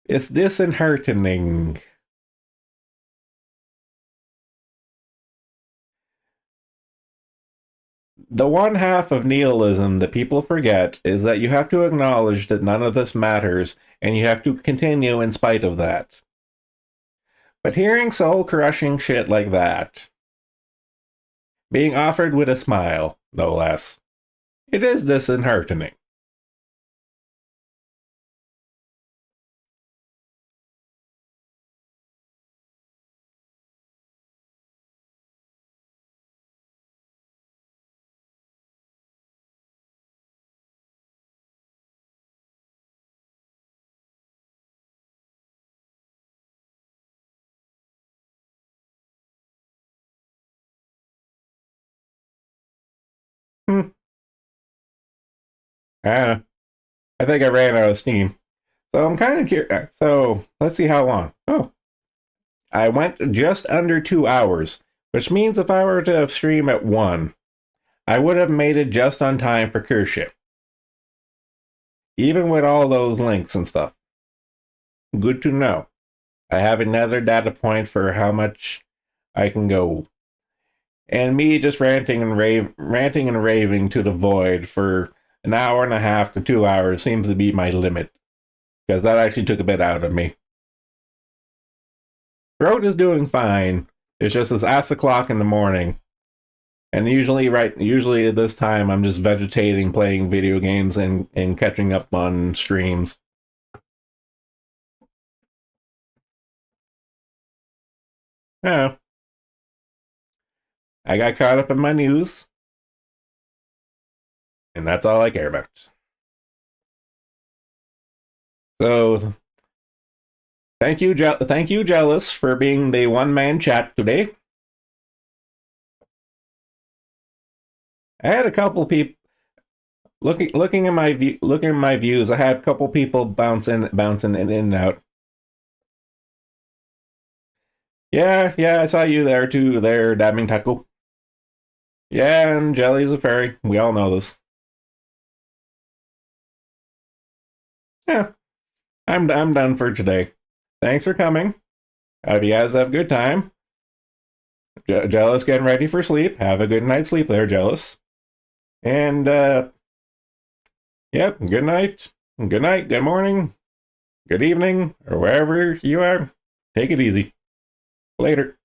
disheartening. The one half of nihilism that people forget is that you have to acknowledge that none of this matters, and you have to continue in spite of that. But hearing soul crushing shit like that, being offered with a smile, no less, it is disheartening. Hmm. I I think I ran out of steam. So I'm kind of curious. So let's see how long. Oh, I went just under 2 hours, which means if I were to stream at 1, I would have made it just on time for cruise ship, even with all those links and stuff. Good to know. I have another data point for how much I can go. And me just ranting and raving to the void for an hour and a half to 2 hours seems to be my limit, because that actually took a bit out of me. Throat is doing fine. It's just it's ass o'clock in the morning. And usually at this time I'm just vegetating, playing video games and catching up on streams. Yeah. I got caught up in my news, and that's all I care about. So thank you, Jealous, for being the one man chat today. I had a couple people looking at my views. I had a couple people bouncing in and out. Yeah, I saw you there too. There, Dabbing Taco. Yeah, and Jelly's a fairy. We all know this. Yeah, I'm done for today. Thanks for coming. Hope you guys have a good time. Jealous getting ready for sleep. Have a good night's sleep there, Jealous. And yep, good night. Good night, good morning, good evening, or wherever you are. Take it easy. Later.